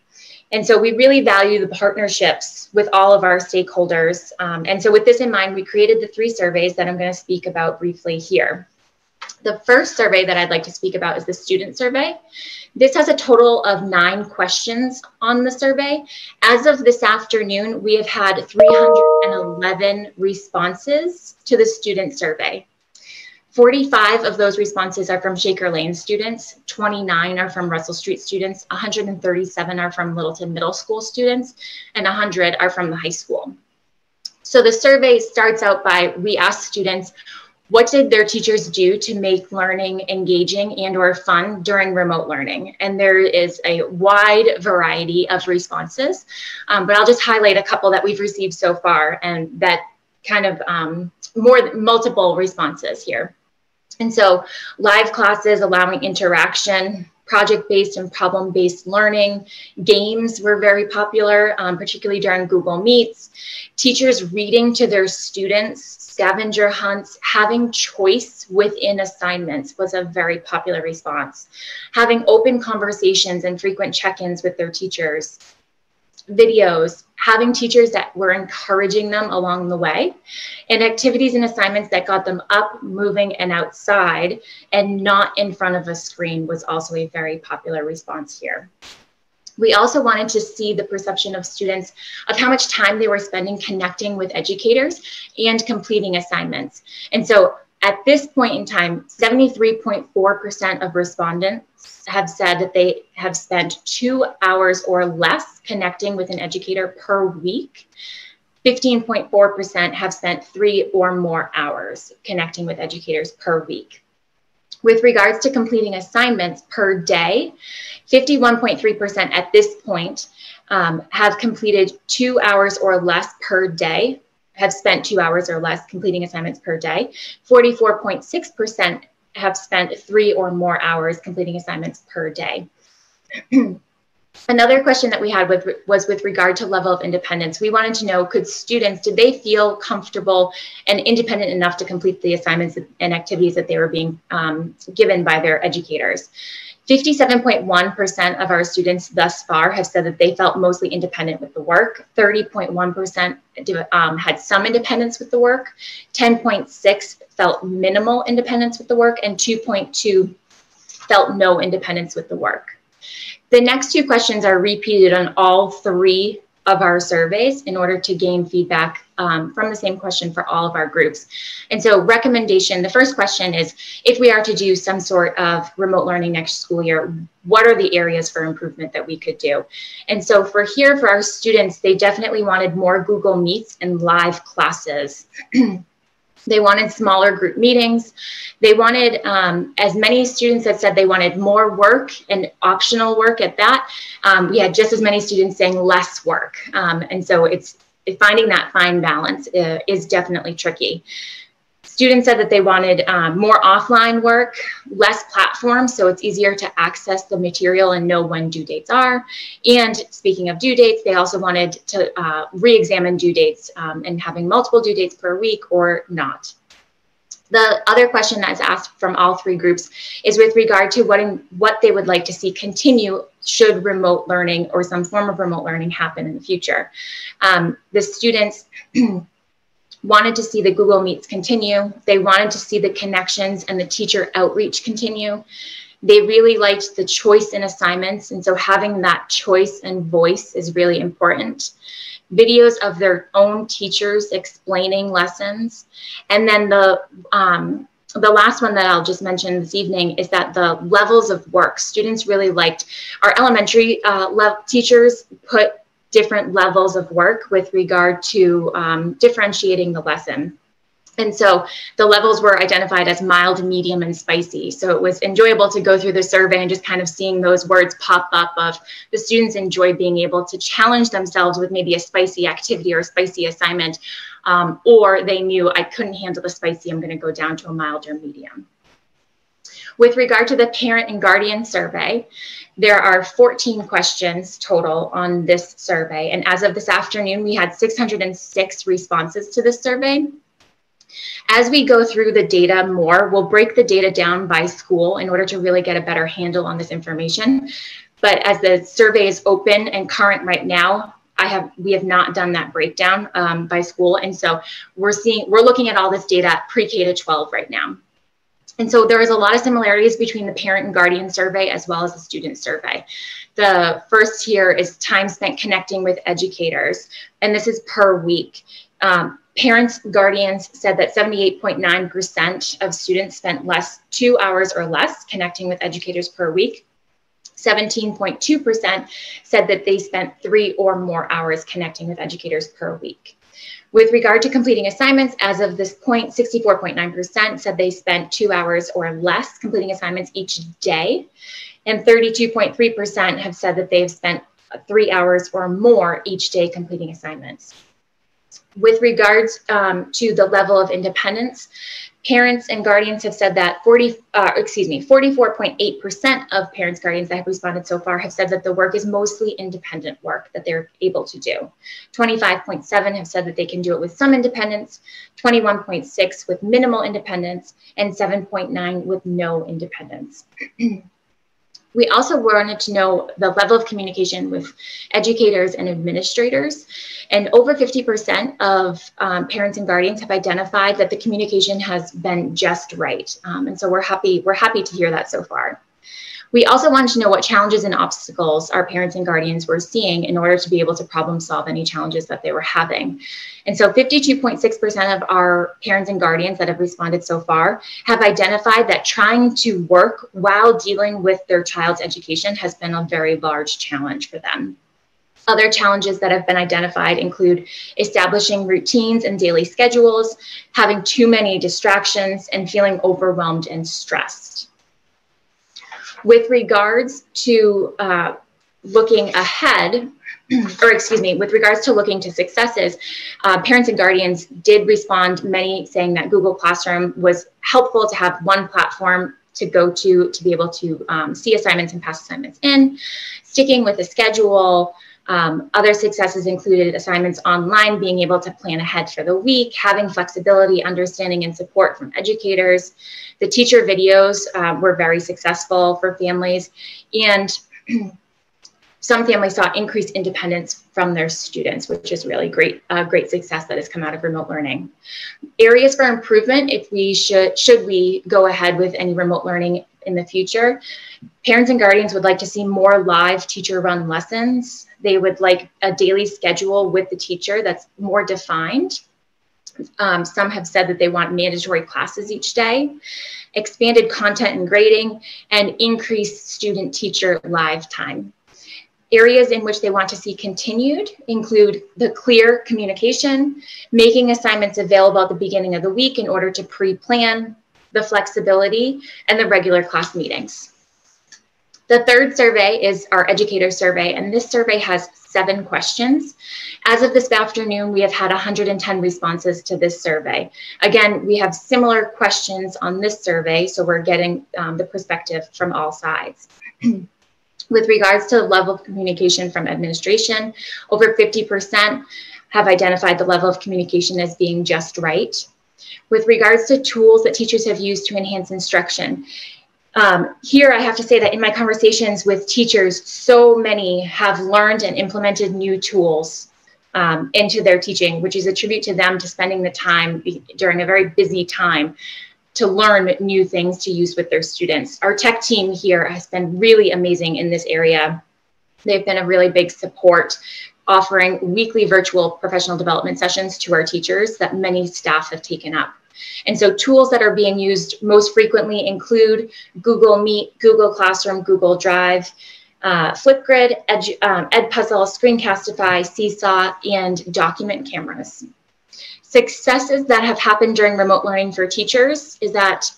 And so we really value the partnerships with all of our stakeholders. And so with this in mind, we created the 3 surveys that I'm going to speak about briefly here. The first survey that I'd like to speak about is the student survey. This has a total of 9 questions on the survey. As of this afternoon, we have had 311 responses to the student survey. 45 of those responses are from Shaker Lane students, 29 are from Russell Street students, 137 are from Littleton Middle School students, and 100 are from the high school. So the survey starts out by, we ask students, what did their teachers do to make learning engaging and or fun during remote learning? And there is a wide variety of responses, but I'll just highlight a couple that we've received so far and that kind of multiple responses here. And so live classes allowing interaction, project-based and problem-based learning, games were very popular, particularly during Google Meets, teachers reading to their students, scavenger hunts, having choice within assignments was a very popular response. Having open conversations and frequent check-ins with their teachers. Videos, having teachers that were encouraging them along the way, and activities and assignments that got them up, moving, and outside, and not in front of a screen was also a very popular response here. We also wanted to see the perception of students of how much time they were spending connecting with educators and completing assignments. And so at this point in time, 73.4% of respondents have said that they have spent 2 hours or less connecting with an educator per week. 15.4% have spent 3 or more hours connecting with educators per week. With regards to completing assignments per day, 51.3% at this point have completed 2 hours or less per day, have spent 2 hours or less completing assignments per day. 44.6% have spent 3 or more hours completing assignments per day. Another question that we had was with regard to level of independence. We wanted to know, did they feel comfortable and independent enough to complete the assignments and activities that they were being given by their educators? 57.1% of our students thus far have said that they felt mostly independent with the work. 30.1% had some independence with the work. 10.6% felt minimal independence with the work, and 2.2% felt no independence with the work. The next 2 questions are repeated on all 3 of our surveys in order to gain feedback from the same question for all of our groups. And so recommendation, the first question is, if we are to do some sort of remote learning next school year, what are the areas for improvement that we could do? And so for our students, they definitely wanted more Google Meets and live classes. They wanted smaller group meetings. They wanted, as many students have said, they wanted more work and optional work at that. We had just as many students saying less work. And so finding that fine balance is definitely tricky. Students said that they wanted more offline work, less platforms, so it's easier to access the material and know when due dates are. And speaking of due dates, they also wanted to re-examine due dates and having multiple due dates per week or not. The other question that's asked from all 3 groups is with regard to what they would like to see continue should remote learning or some form of remote learning happen in the future. The students wanted to see the Google Meets continue. They wanted to see the connections and the teacher outreach continue. They really liked the choice in assignments, and so having that choice and voice is really important. Videos of their own teachers explaining lessons. And then the last one that I'll just mention this evening is that the levels of work. Students really liked our elementary teachers put different levels of work with regard to differentiating the lesson. And so the levels were identified as mild, medium, and spicy. So it was enjoyable to go through the survey and just kind of seeing those words pop up of the students enjoy being able to challenge themselves with maybe a spicy activity or a spicy assignment, or they knew I couldn't handle the spicy, I'm going to go down to a mild or medium. With regard to the parent and guardian survey, there are 14 questions total on this survey. And as of this afternoon, we had 606 responses to this survey. As we go through the data more, we'll break the data down by school in order to really get a better handle on this information. But as the survey is open and current right now, we have not done that breakdown by school. And so we're looking at all this data pre-K to 12 right now. And so there is a lot of similarities between the parent and guardian survey as well as the student survey. The first here is time spent connecting with educators, and this is per week. Parents, guardians said that 78.9% of students spent 2 hours or less connecting with educators per week. 17.2% said that they spent 3 or more hours connecting with educators per week. With regard to completing assignments, as of this point, 64.9% said they spent 2 hours or less completing assignments each day, and 32.3% have said that they've spent 3 hours or more each day completing assignments. With regards to the level of independence, parents and guardians have said that 44.8% of parents, guardians that have responded so far have said that the work is mostly independent work that they're able to do. 25.7% have said that they can do it with some independence, 21.6% with minimal independence, and 7.9% with no independence. We also wanted to know the level of communication with educators and administrators. And over 50% of parents and guardians have identified that the communication has been just right. And so we're happy to hear that so far. We also wanted to know what challenges and obstacles our parents and guardians were seeing in order to be able to problem solve any challenges that they were having. And so 52.6% of our parents and guardians that have responded so far have identified that trying to work while dealing with their child's education has been a very large challenge for them. Other challenges that have been identified include establishing routines and daily schedules, having too many distractions, and feeling overwhelmed and stressed. With regards to looking ahead, with regards to looking to successes, parents and guardians did respond, many saying that Google Classroom was helpful to have one platform to go to be able to see assignments and pass assignments in, sticking with a schedule. Other successes included assignments online, being able to plan ahead for the week, having flexibility, understanding, and support from educators. The teacher videos were very successful for families, and some families saw increased independence from their students, which is really great success that has come out of remote learning. Areas for improvement, if we should we go ahead with any remote learning in the future, parents and guardians would like to see more live teacher-run lessons. They would like a daily schedule with the teacher that's more defined. Some have said that they want mandatory classes each day, expanded content and grading, and increased student-teacher live time. Areas in which they want to see continued include the clear communication, making assignments available at the beginning of the week in order to pre-plan, the flexibility, and the regular class meetings. The third survey is our Educator Survey, and this survey has 7 questions. As of this afternoon, we have had 110 responses to this survey. Again, we have similar questions on this survey, so we're getting the perspective from all sides. With regards to the level of communication from administration, over 50% have identified the level of communication as being just right. With regards to tools that teachers have used to enhance instruction, here I have to say that in my conversations with teachers, so many have learned and implemented new tools into their teaching, which is a tribute to them to spending the time during a very busy time to learn new things to use with their students. Our tech team here has been really amazing in this area. They've been a really big support, offering weekly virtual professional development sessions to our teachers that many staff have taken up. And so tools that are being used most frequently include Google Meet, Google Classroom, Google Drive, Flipgrid, Edpuzzle, Screencastify, Seesaw, and document cameras. Successes that have happened during remote learning for teachers is that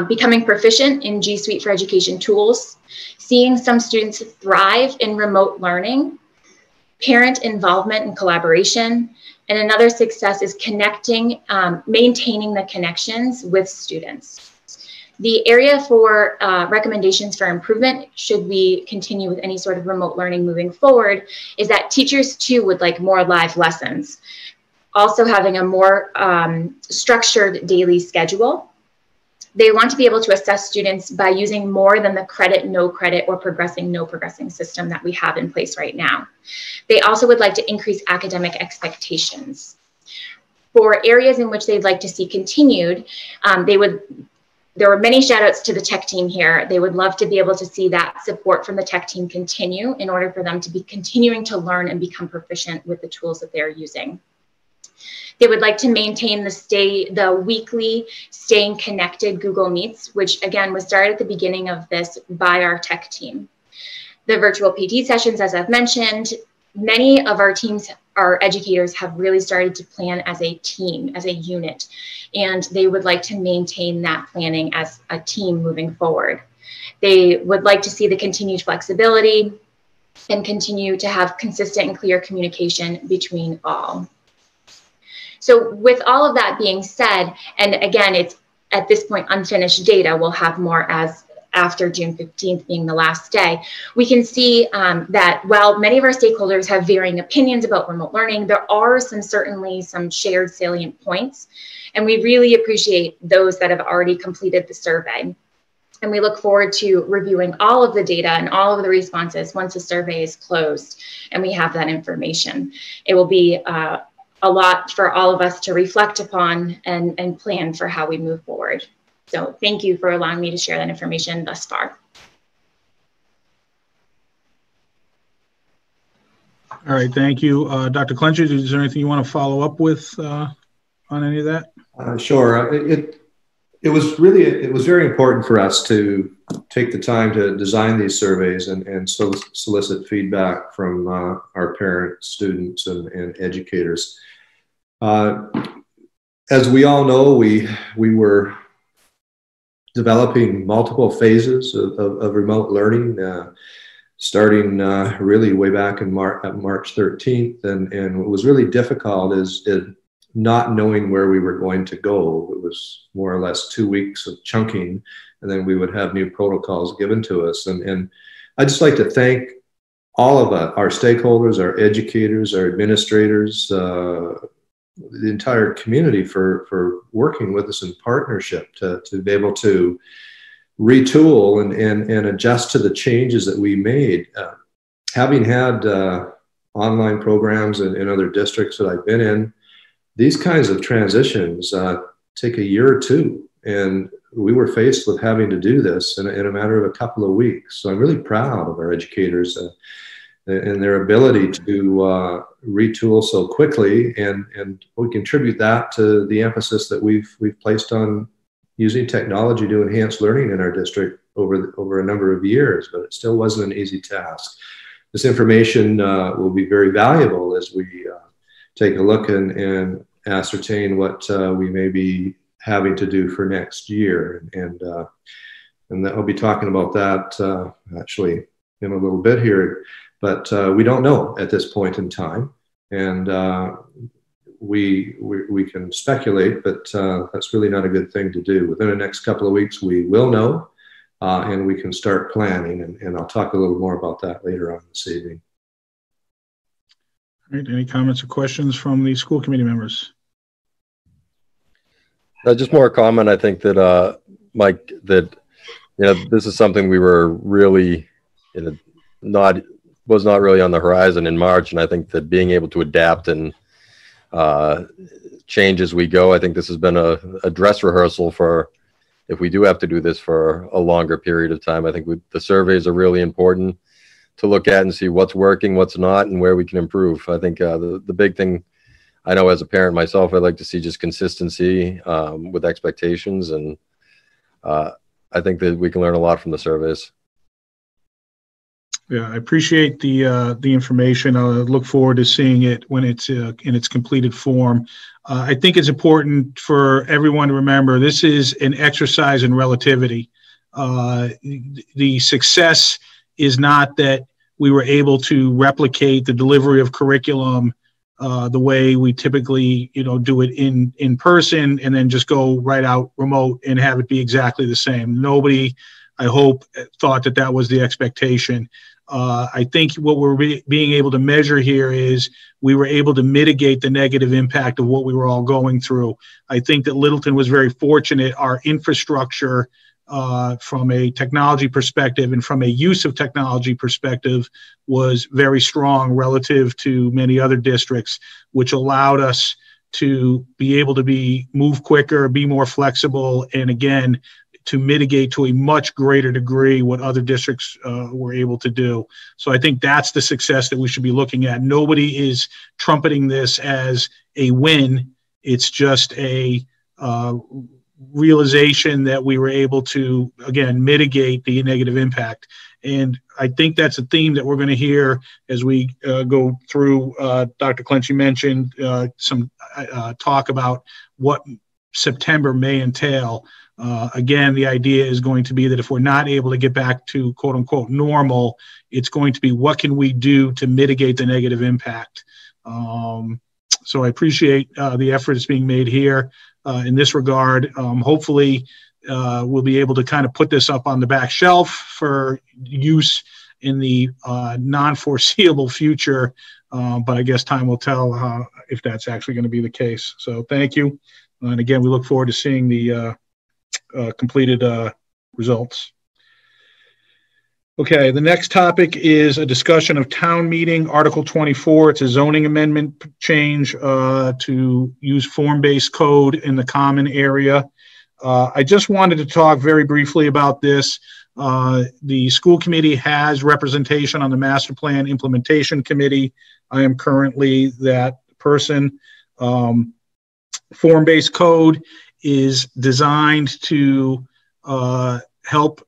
becoming proficient in G Suite for Education tools, seeing some students thrive in remote learning, parent involvement and collaboration, and another success is connecting, maintaining the connections with students. The area for recommendations for improvement, should we continue with any sort of remote learning moving forward, is that teachers too would like more live lessons. Also having a more structured daily schedule. They want to be able to assess students by using more than the credit, no credit, or progressing, no progressing system that we have in place right now. They also would like to increase academic expectations. For areas in which they'd like to see continued, they would there were many shout outs to the tech team here. They would love to be able to see that support from the tech team continue in order for them to be continuing to learn and become proficient with the tools that they're using. They would like to maintain the weekly staying connected Google Meets, which again was started at the beginning of this by our tech team. The virtual PT sessions, as I've mentioned, many of our teams, our educators have really started to plan as a team, as a unit, and they would like to maintain that planning as a team moving forward. They would like to see the continued flexibility and continue to have consistent and clear communication between all. So with all of that being said, and again, it's at this point unfinished data, we'll have more as after June 15th being the last day, we can see that while many of our stakeholders have varying opinions about remote learning, there are certainly some shared salient points. And we really appreciate those that have already completed the survey. And we look forward to reviewing all of the data and all of the responses once the survey is closed and we have that information. It will be a lot for all of us to reflect upon and plan for how we move forward. So thank you for allowing me to share that information thus far. All right, thank you. Dr. Clencher, is there anything you want to follow up with on any of that? Sure. It was very important for us to take the time to design these surveys and solicit feedback from our parents, students, and educators. As we all know, we were developing multiple phases of remote learning, starting really way back in March 13th. And what was really difficult is not knowing where we were going to go. It was more or less 2 weeks of chunking, and then we would have new protocols given to us. And I'd just like to thank all of our stakeholders, our educators, our administrators, the entire community for working with us in partnership to be able to retool and adjust to the changes that we made. Having had online programs in other districts that I've been in, these kinds of transitions take a year or two, and we were faced with having to do this in a matter of a couple of weeks. So I'm really proud of our educators and their ability to retool so quickly, and we contribute that to the emphasis that we've placed on using technology to enhance learning in our district over a number of years, but it still wasn't an easy task. This information will be very valuable as we take a look and ascertain what we may be having to do for next year, and I'll be talking about that actually in a little bit here. But we don't know at this point in time, and we can speculate, but that's really not a good thing to do. Within the next couple of weeks, we will know, and we can start planning, and I'll talk a little more about that later on this evening. All right, any comments or questions from the school committee members? Just more a comment. I think that, Mike, that this is something we were really was not really on the horizon in March, and I think that being able to adapt and change as we go, I think this has been a dress rehearsal for if we do have to do this for a longer period of time. I think the surveys are really important to look at and see what's working, what's not, and where we can improve. I think the big thing, I know as a parent myself, I'd like to see just consistency with expectations, and I think that we can learn a lot from the surveys. Yeah, I appreciate the information. I look forward to seeing it when it's in its completed form. I think it's important for everyone to remember this is an exercise in relativity. The success is not that we were able to replicate the delivery of curriculum the way we typically do it in person and then just go right out remote and have it be exactly the same. Nobody, I hope, thought that was the expectation. I think what we're being able to measure here is we were able to mitigate the negative impact of what we were all going through. I think that Littleton was very fortunate. Our infrastructure from a technology perspective and from a use of technology perspective was very strong relative to many other districts, which allowed us to be able to move quicker, be more flexible, and again, to mitigate to a much greater degree what other districts were able to do. So I think that's the success that we should be looking at. Nobody is trumpeting this as a win. It's just a realization that we were able to, again, mitigate the negative impact. And I think that's a theme that we're going to hear as we go through. Dr. Clenchey mentioned some talk about what September may entail. Again, the idea is going to be that if we're not able to get back to quote unquote normal, it's going to be what can we do to mitigate the negative impact. So I appreciate the effort that's being made here in this regard. Hopefully we'll be able to kind of put this up on the back shelf for use in the non-foreseeable future. But I guess time will tell if that's actually going to be the case. So thank you. And again, we look forward to seeing the completed results. Okay, the next topic is a discussion of town meeting Article 24. It's a zoning amendment change to use form-based code in the common area. I just wanted to talk very briefly about this. The school committee has representation on the Master Plan Implementation Committee. I am currently that person. Form-based code is designed to help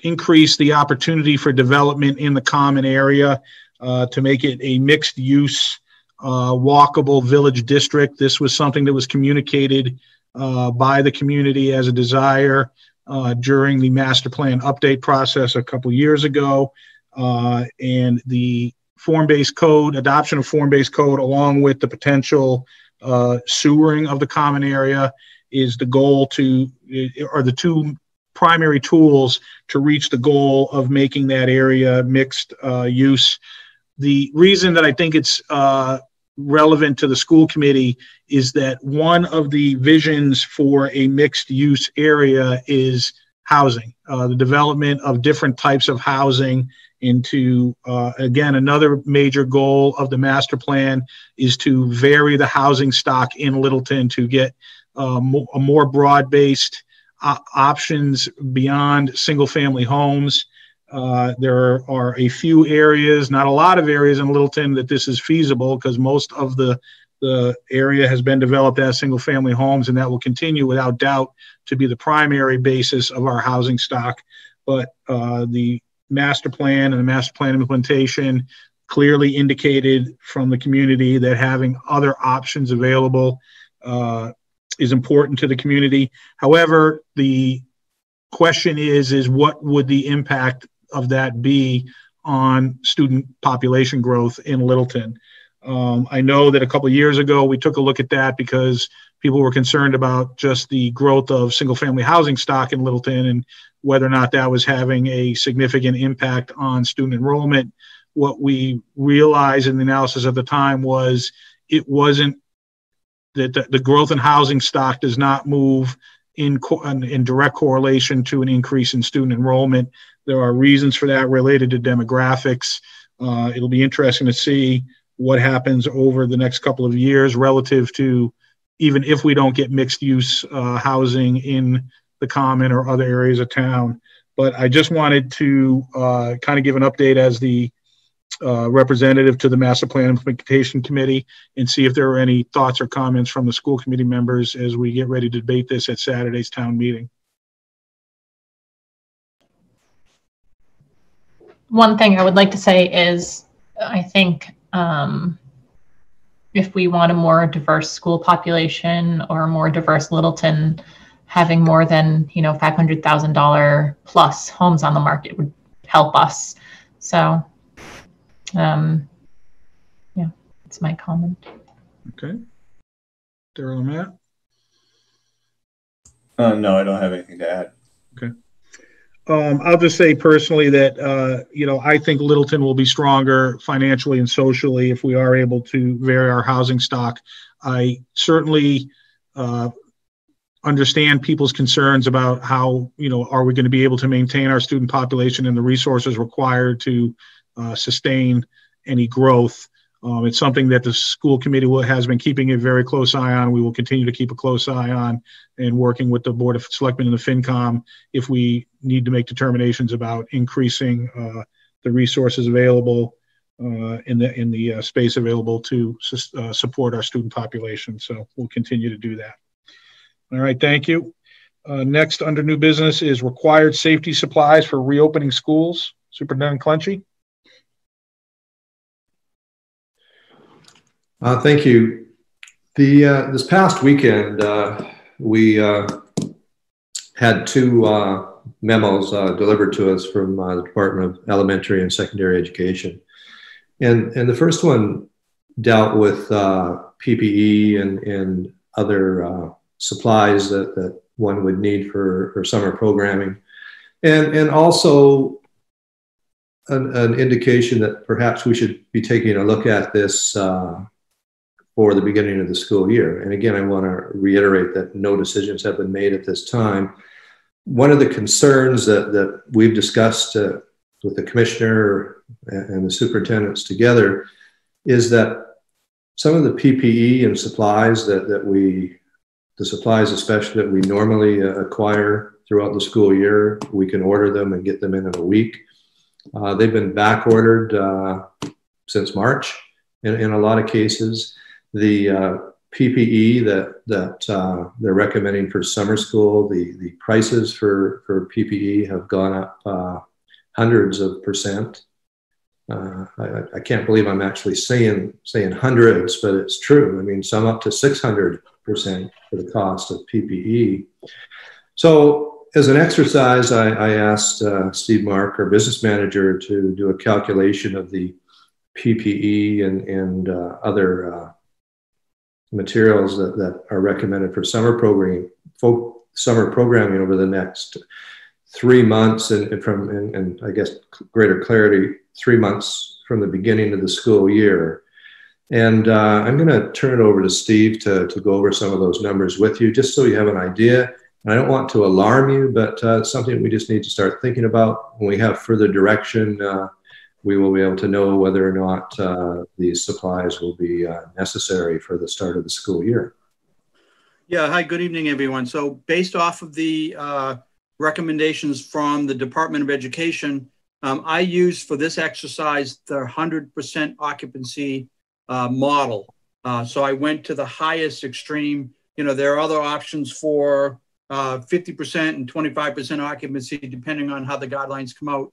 increase the opportunity for development in the common area, to make it a mixed use, walkable village district. This was something that was communicated by the community as a desire during the master plan update process a couple years ago. And the form-based code, adoption of form-based code, along with the potential sewering of the common area, is the goal to, are the two primary tools to reach the goal of making that area mixed use. The reason that I think it's relevant to the school committee is that one of the visions for a mixed use area is housing, the development of different types of housing into, again, another major goal of the master plan is to vary the housing stock in Littleton to get a more broad-based options beyond single-family homes. There are a few areas, not a lot of areas in Littleton that this is feasible, because most of the area has been developed as single-family homes, and that will continue without doubt to be the primary basis of our housing stock. But the master plan and the master plan implementation clearly indicated from the community that having other options available is important to the community. However, the question is what would the impact of that be on student population growth in Littleton? I know that a couple of years ago we took a look at that because people were concerned about just the growth of single-family housing stock in Littleton and whether or not that was having a significant impact on student enrollment. What we realized in the analysis at the time was it wasn't that the growth in housing stock does not move in direct correlation to an increase in student enrollment. There are reasons for that related to demographics. It'll be interesting to see what happens over the next couple of years relative to even if we don't get mixed use housing in the common or other areas of town. But I just wanted to kind of give an update as the representative to the Master Plan Implementation Committee and see if there are any thoughts or comments from the school committee members as we get ready to debate this at Saturday's town meeting. One thing I would like to say is I think if we want a more diverse school population or a more diverse Littleton, having more than, $500,000 plus homes on the market would help us. So yeah, that's my comment. Okay. Daryl and Matt? No, I don't have anything to add. Okay. I'll just say personally that, I think Littleton will be stronger financially and socially if we are able to vary our housing stock. I certainly understand people's concerns about how, are we going to be able to maintain our student population and the resources required to sustain any growth. It's something that the school committee has been keeping a very close eye on. We will continue to keep a close eye on, and working with the Board of Selectmen and the FinCom if we need to make determinations about increasing the resources available in the space available to support our student population. So we'll continue to do that. All right, thank you. Next, under new business, is required safety supplies for reopening schools. Superintendent Clenchey. Thank you. This past weekend, we had two memos delivered to us from the Department of Elementary and Secondary Education. And the first one dealt with PPE and other supplies that one would need for summer programming. And also an indication that perhaps we should be taking a look at this for the beginning of the school year. And again, I want to reiterate that no decisions have been made at this time. One of the concerns that we've discussed with the commissioner and the superintendents together is that some of the PPE and supplies the supplies especially that we normally acquire throughout the school year, we can order them and get them in a week. They've been back ordered since March in a lot of cases. The PPE that they're recommending for summer school, the prices for PPE have gone up hundreds of percent. I can't believe I'm actually saying hundreds, but it's true. I mean, some up to 600% for the cost of PPE. So as an exercise, I asked Steve Mark, our business manager, to do a calculation of the PPE and other materials that are recommended for summer programming over the next 3 months, and I guess greater clarity, 3 months from the beginning of the school year. And I'm going to turn it over to Steve to go over some of those numbers with you, just so you have an idea. And I don't want to alarm you, but it's something we just need to start thinking about. When we have further direction, we will be able to know whether or not these supplies will be necessary for the start of the school year. Yeah, hi, good evening, everyone. So based off of the recommendations from the Department of Education, I used for this exercise the 100% occupancy model. So I went to the highest extreme. You know, there are other options for 50% and 25% occupancy, depending on how the guidelines come out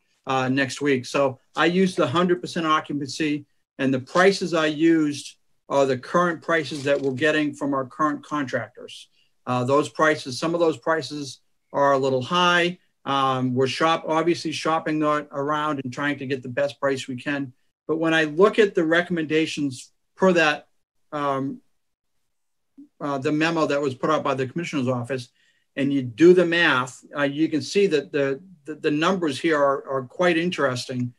next week. So I used the 100% occupancy, and the prices I used are the current prices that we're getting from our current contractors. Those prices, some of those prices are a little high. We're obviously shopping around and trying to get the best price we can. But when I look at the recommendations per that, the memo that was put out by the commissioner's office, and you do the math, you can see that the numbers here are quite interesting.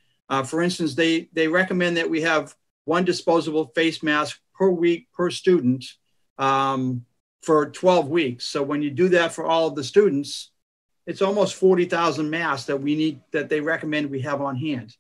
For instance, they recommend that we have one disposable face mask per week per student for 12 weeks. So when you do that for all of the students, it's almost 40,000 masks that they recommend we have on hand.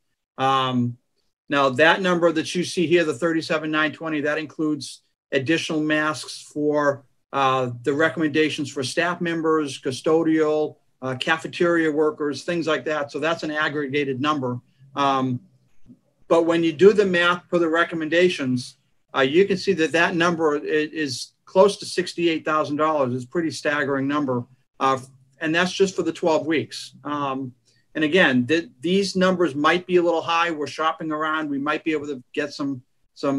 Now that number that you see here, the 37,920, that includes additional masks for the recommendations for staff members, custodial, cafeteria workers, things like that. So that's an aggregated number. But when you do the math for the recommendations, you can see that number is close to $68,000. It's a pretty staggering number. And that's just for the 12 weeks. And again, these numbers might be a little high. We're shopping around. We might be able to get some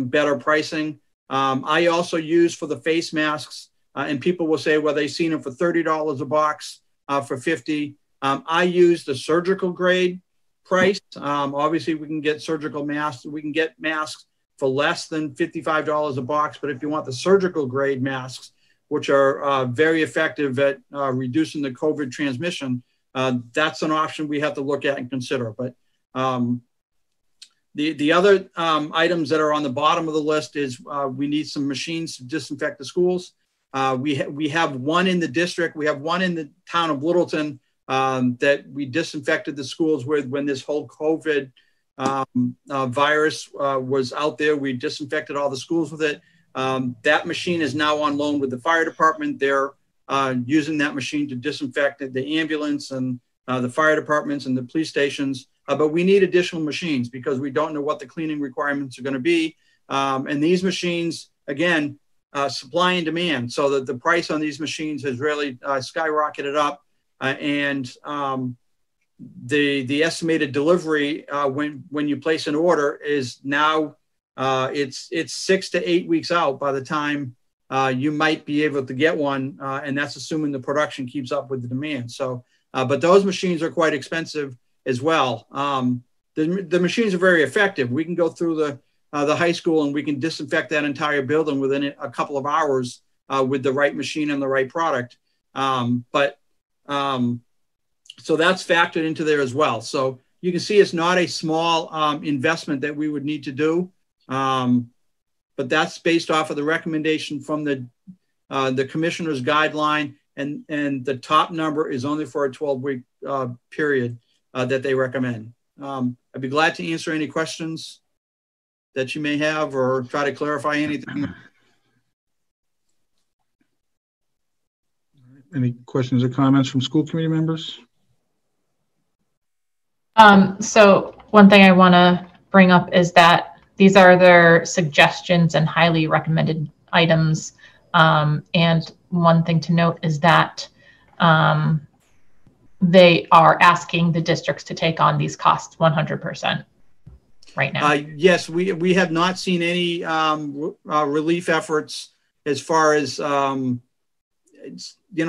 better pricing. I also use for the face masks, and people will say, well, they've seen them for $30 a box, for $50. I use the surgical grade price. Obviously, we can get surgical masks. We can get masks for less than $55 a box. But if you want the surgical grade masks, which are very effective at reducing the COVID transmission, that's an option we have to look at and consider. But the other items that are on the bottom of the list is we need some machines to disinfect the schools. We have one in the district. We have one in the town of Littleton that we disinfected the schools with when this whole COVID virus was out there. We disinfected all the schools with it. That machine is now on loan with the fire department. They're using that machine to disinfect the ambulance and the fire departments and the police stations. But we need additional machines because we don't know what the cleaning requirements are going to be. And these machines, again, supply and demand. So that the price on these machines has really skyrocketed up. The estimated delivery when you place an order is now it's 6 to 8 weeks out by the time you might be able to get one, and that's assuming the production keeps up with the demand. So, but those machines are quite expensive as well. The machines are very effective. We can go through the high school and we can disinfect that entire building within a couple of hours with the right machine and the right product. So that's factored into there as well. So you can see it's not a small investment that we would need to do, but that's based off of the recommendation from the commissioner's guideline, and the top number is only for a 12-week period that they recommend. I'd be glad to answer any questions that you may have or try to clarify anything. Any questions or comments from school committee members? So one thing I want to bring up is that these are their suggestions and highly recommended items. And one thing to note is that they are asking the districts to take on these costs 100% right now. Yes, we have not seen any relief efforts as far as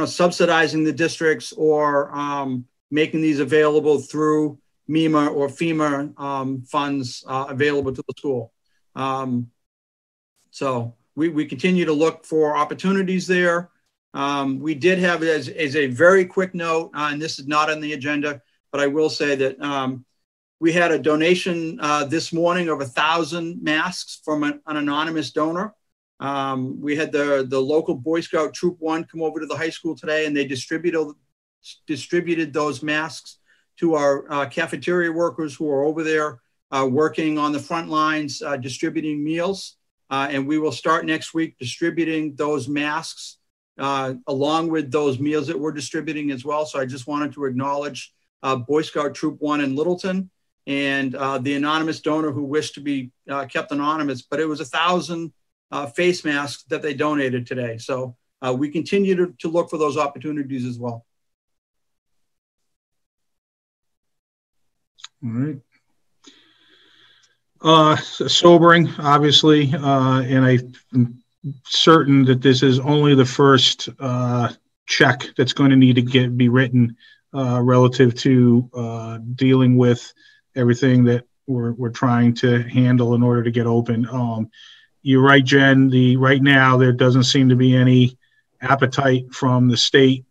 subsidizing the districts or making these available through MEMA or FEMA funds available to the school. So we continue to look for opportunities there. We did have, as a very quick note, and this is not on the agenda, but I will say that we had a donation this morning of 1,000 masks from an anonymous donor. We had the local Boy Scout Troop 1 come over to the high school today, and they distributed those masks to our cafeteria workers who are over there working on the front lines, distributing meals. And we will start next week distributing those masks along with those meals that we're distributing as well. So I just wanted to acknowledge Boy Scout Troop 1 in Littleton and the anonymous donor who wished to be kept anonymous, but it was 1,000 face masks that they donated today. So we continue to look for those opportunities as well. All right. Sobering, obviously, and I'm certain that this is only the first check that's going to need to be written relative to dealing with everything that we're trying to handle in order to get open. You're right, Jen. Right now there doesn't seem to be any appetite from the state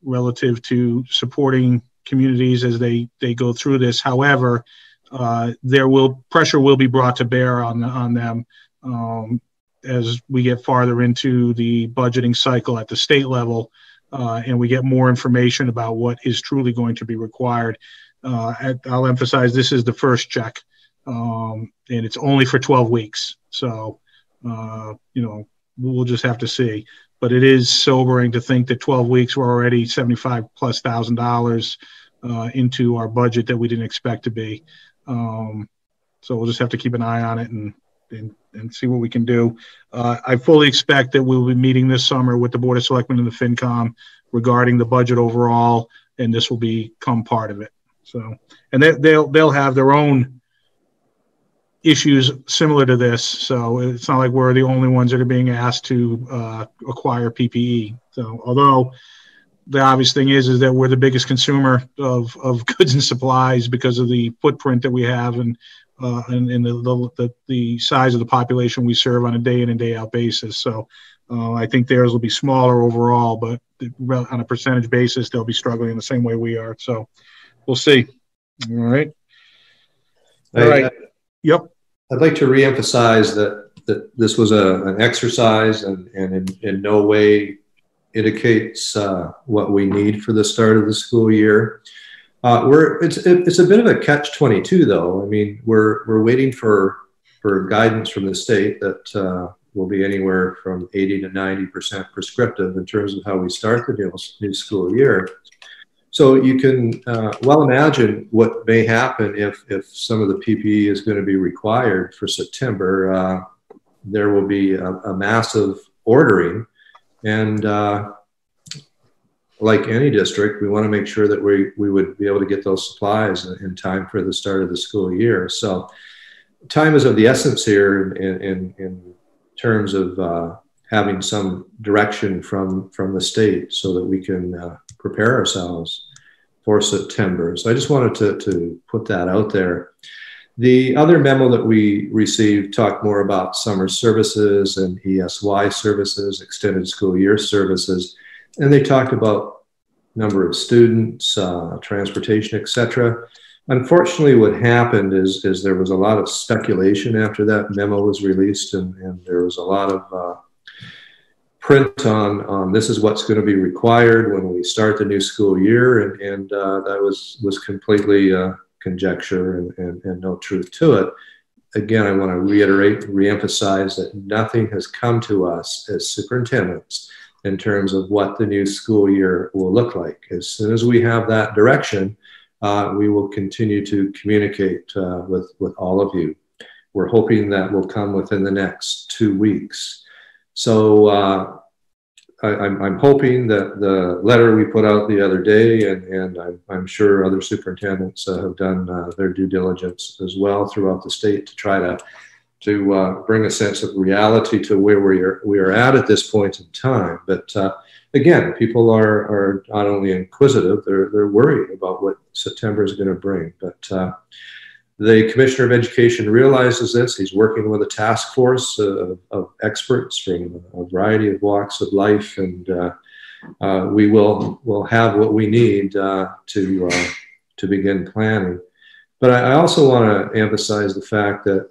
relative to supporting communities as they go through this. However, pressure will be brought to bear on them as we get farther into the budgeting cycle at the state level, and we get more information about what is truly going to be required. I'll emphasize this is the first check, and it's only for 12 weeks. So, we'll just have to see. But it is sobering to think that 12 weeks we're already $75,000+ into our budget that we didn't expect to be. So we'll just have to keep an eye on it and see what we can do. I fully expect that we'll be meeting this summer with the Board of Selectmen and the FinCom regarding the budget overall, and this will become part of it. So, and they'll have their own issues similar to this. So it's not like we're the only ones that are being asked to acquire PPE. So although the obvious thing is that we're the biggest consumer of goods and supplies because of the footprint that we have and the size of the population we serve on a day in and day out basis. So I think theirs will be smaller overall, but on a percentage basis, they'll be struggling in the same way we are. So we'll see. All right. All right. Yep. I'd like to reemphasize that this was an exercise and in no way indicates what we need for the start of the school year. It's a bit of a catch-22 though. I mean, we're waiting for guidance from the state that will be anywhere from 80 to 90% prescriptive in terms of how we start the new school year. So you can well imagine what may happen if some of the PPE is going to be required for September. There will be a massive ordering, and like any district, we want to make sure that we would be able to get those supplies in time for the start of the school year. So time is of the essence here in terms of having some direction from the state so that we can prepare ourselves for September. So I just wanted to put that out there. The other memo that we received talked more about summer services and ESY services, extended school year services, and they talked about number of students, transportation, etc. Unfortunately, what happened is there was a lot of speculation after that memo was released, and there was a lot of print on this is what's going to be required when we start the new school year, and that was completely conjecture and no truth to it. Again, I want to reiterate, reemphasize that nothing has come to us as superintendents in terms of what the new school year will look like. As soon as we have that direction, we will continue to communicate with all of you. We're hoping that will come within the next 2 weeks. So I'm hoping that the letter we put out the other day, and I'm sure other superintendents have done their due diligence as well throughout the state to try to bring a sense of reality to where we are at this point in time. But again, people are not only inquisitive, they're worried about what September is going to bring. But the Commissioner of Education realizes this. He's working with a task force of experts from a variety of walks of life, and we will have what we need to begin planning. But I also want to emphasize the fact that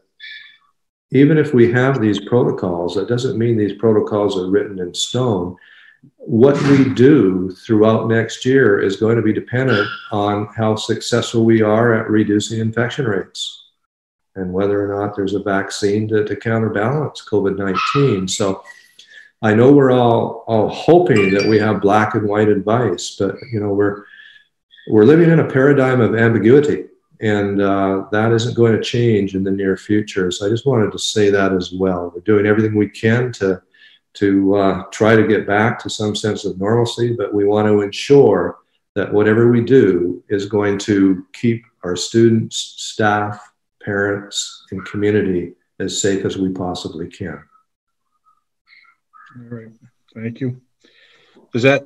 even if we have these protocols, that doesn't mean these protocols are written in stone. What we do throughout next year is going to be dependent on how successful we are at reducing infection rates and whether or not there's a vaccine to counterbalance COVID-19. So I know we're all hoping that we have black and white advice, but you know, we're living in a paradigm of ambiguity, and that isn't going to change in the near future. So I just wanted to say that as well. We're doing everything we can to try to get back to some sense of normalcy, but we want to ensure that whatever we do is going to keep our students, staff, parents, and community as safe as we possibly can. All right, thank you. Does that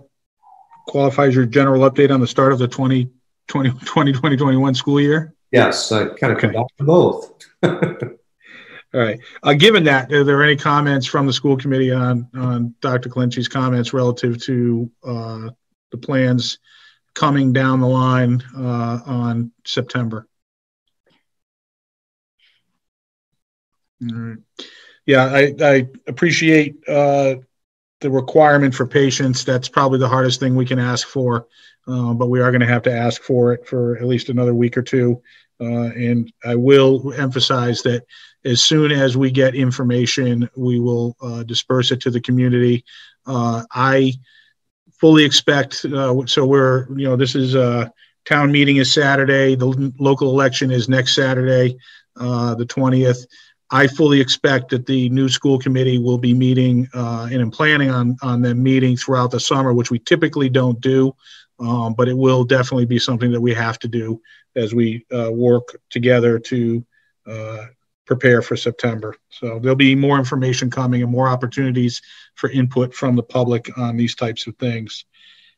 qualify as your general update on the start of the 2020-2021 school year? Yes, I kind of come back to both. All right. Given that, are there any comments from the school committee on Dr. Clinch's comments relative to the plans coming down the line on September? All right. Yeah, I appreciate the requirement for patience. That's probably the hardest thing we can ask for, but we are going to have to ask for it for at least another week or two. And I will emphasize that as soon as we get information, we will disperse it to the community. I fully expect, so we're, you know, this is town meeting is Saturday. The local election is next Saturday, the 20th. I fully expect that the new school committee will be meeting and I'm planning on them meeting throughout the summer, which we typically don't do, but it will definitely be something that we have to do as we work together to prepare for September. So there'll be more information coming and more opportunities for input from the public on these types of things.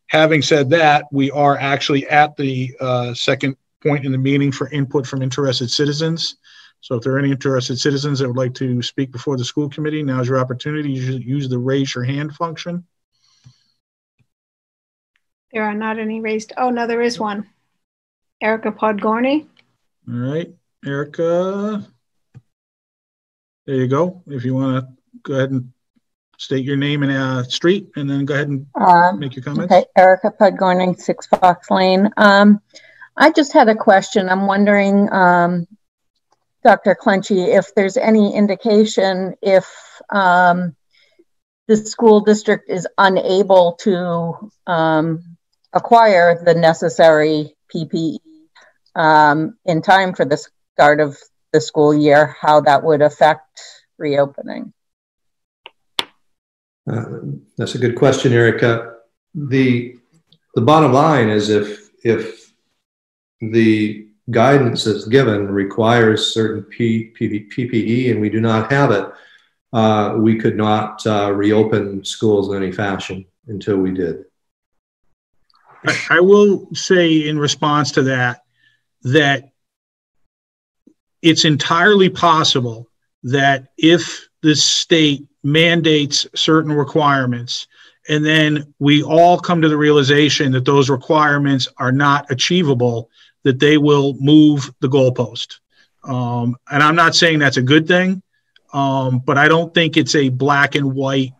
Having said that, we are actually at the second point in the meeting for input from interested citizens. So if there are any interested citizens that would like to speak before the school committee, now's your opportunity. Use the raise your hand function. There are not any raised. Oh, no, there is one. Erica Podgorny. All right, Erica. There you go. If you want to go ahead and state your name and street, and then go ahead and make your comments. Okay, Erica Podgorny, 6 Fox Lane. I'm I just had a question. I'm wondering, Dr. Clenchey, if there's any indication if the school district is unable to acquire the necessary PPE in time for the start of the school year, how that would affect reopening. That's a good question, Erica. The bottom line is if the guidance that's given requires certain PPE and we do not have it, we could not reopen schools in any fashion until we did. I will say in response to that it's entirely possible that if the state mandates certain requirements and then we all come to the realization that those requirements are not achievable, that they will move the goalpost. And I'm not saying that's a good thing, but I don't think it's a black and white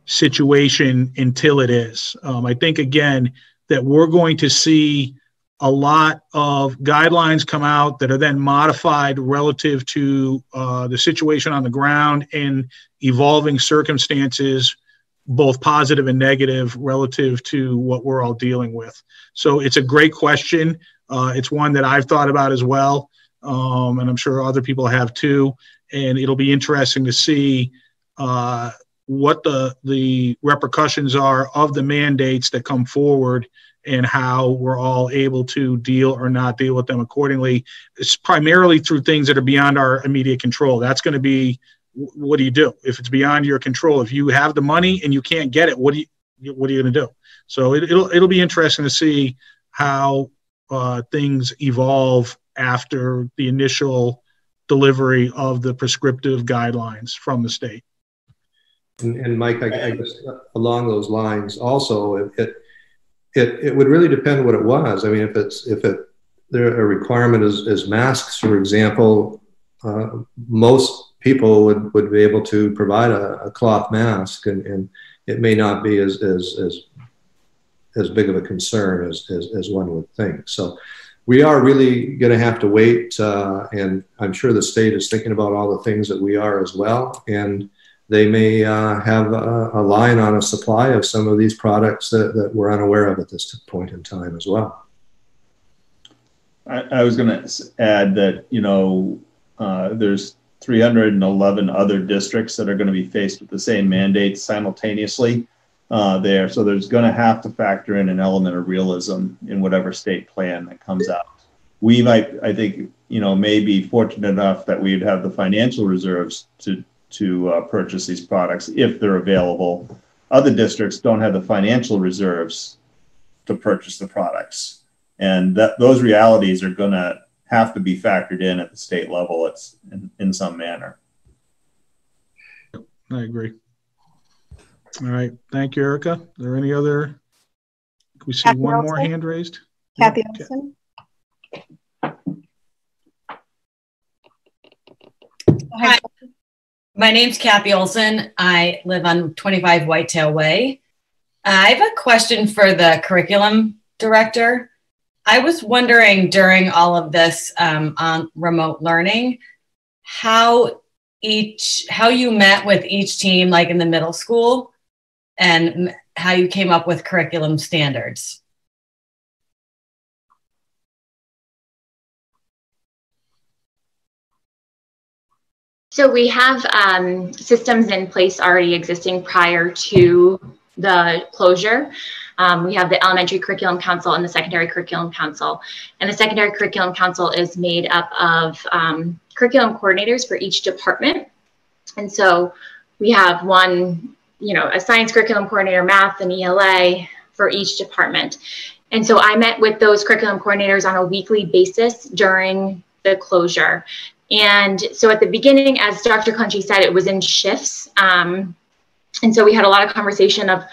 situation until it is. I think, again, that we're going to see a lot of guidelines come out that are then modified relative to the situation on the ground and evolving circumstances, both positive and negative, relative to what we're all dealing with. So it's a great question. It's one that I've thought about as well, and I'm sure other people have too. And it'll be interesting to see what the repercussions are of the mandates that come forward and how we're all able to deal or not deal with them accordingly. It's primarily through things that are beyond our immediate control. That's going to be, what do you do? If it's beyond your control, if you have the money and you can't get it, what are you going to do? So it'll be interesting to see how things evolve after the initial delivery of the prescriptive guidelines from the state. And Mike, I guess along those lines also, it would really depend what it was. I mean, if a requirement is masks, for example, most people would be able to provide a cloth mask, and it may not be as big of a concern as one would think. So we are really going to have to wait, and I'm sure the state is thinking about all the things that we are as well, and they may have a line on a supply of some of these products that we're unaware of at this point in time as well. I was going to add that, you know, there's 311 other districts that are going to be faced with the same mandates simultaneously there. So there's going to have to factor in an element of realism in whatever state plan that comes out. We might, I think, you know, may be fortunate enough that we'd have the financial reserves to purchase these products if they're available. Other districts don't have the financial reserves to purchase the products. And those realities are going to have to be factored in at the state level. It's in some manner. I agree. All right. Thank you, Erica. Are there any other? Can we see Kathy one Olson? More hand raised? Kathy Olson. Hi. My name's Kathy Olson. I live on 25 Whitetail Way. I have a question for the curriculum director. I was wondering during all of this on remote learning, how you met with each team, like in the middle school, and how you came up with curriculum standards. So we have systems in place already existing prior to the closure. We have the Elementary Curriculum Council and the Secondary Curriculum Council. And the Secondary Curriculum Council is made up of curriculum coordinators for each department. And so we have one, you know, a science curriculum coordinator, math, and ELA for each department. And so I met with those curriculum coordinators on a weekly basis during the closure. And so at the beginning, as Dr. Clenchey said, it was in shifts. And so we had a lot of conversation of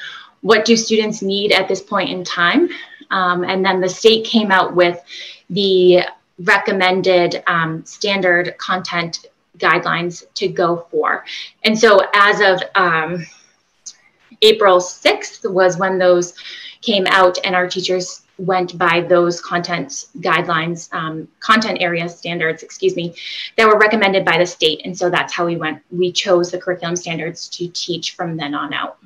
what do students need at this point in time. And then the state came out with the recommended standard content guidelines to go for. And so as of April 6th was when those came out, and our teachers went by those content guidelines, content area standards, excuse me, that were recommended by the state. And so that's how we chose the curriculum standards to teach from then on out.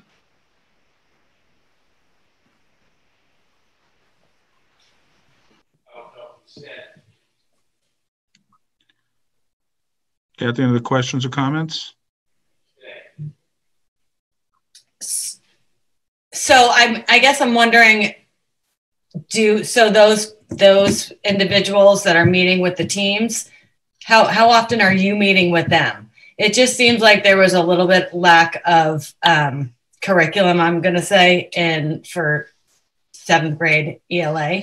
Kathy, any other questions or comments? So I guess I'm wondering, those individuals that are meeting with the teams, how often are you meeting with them? It just seems like there was a little bit lack of curriculum, I'm going to say, for 7th grade ELA.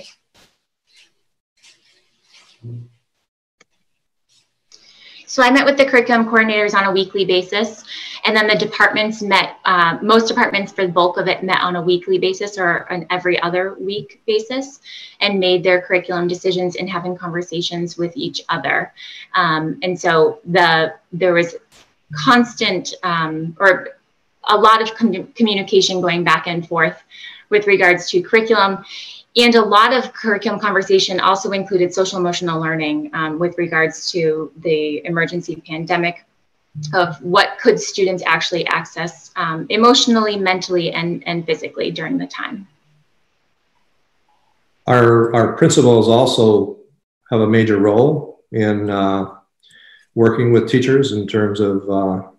So I met with the curriculum coordinators on a weekly basis, and then the departments met, most departments for the bulk of it met on a weekly basis or an every other week basis, and made their curriculum decisions and having conversations with each other. And so there was constant or a lot of communication going back and forth with regards to curriculum. And a lot of curriculum conversation also included social emotional learning with regards to the emergency pandemic, of what could students actually access emotionally, mentally, and physically during the time. Our principals also have a major role in working with teachers in terms of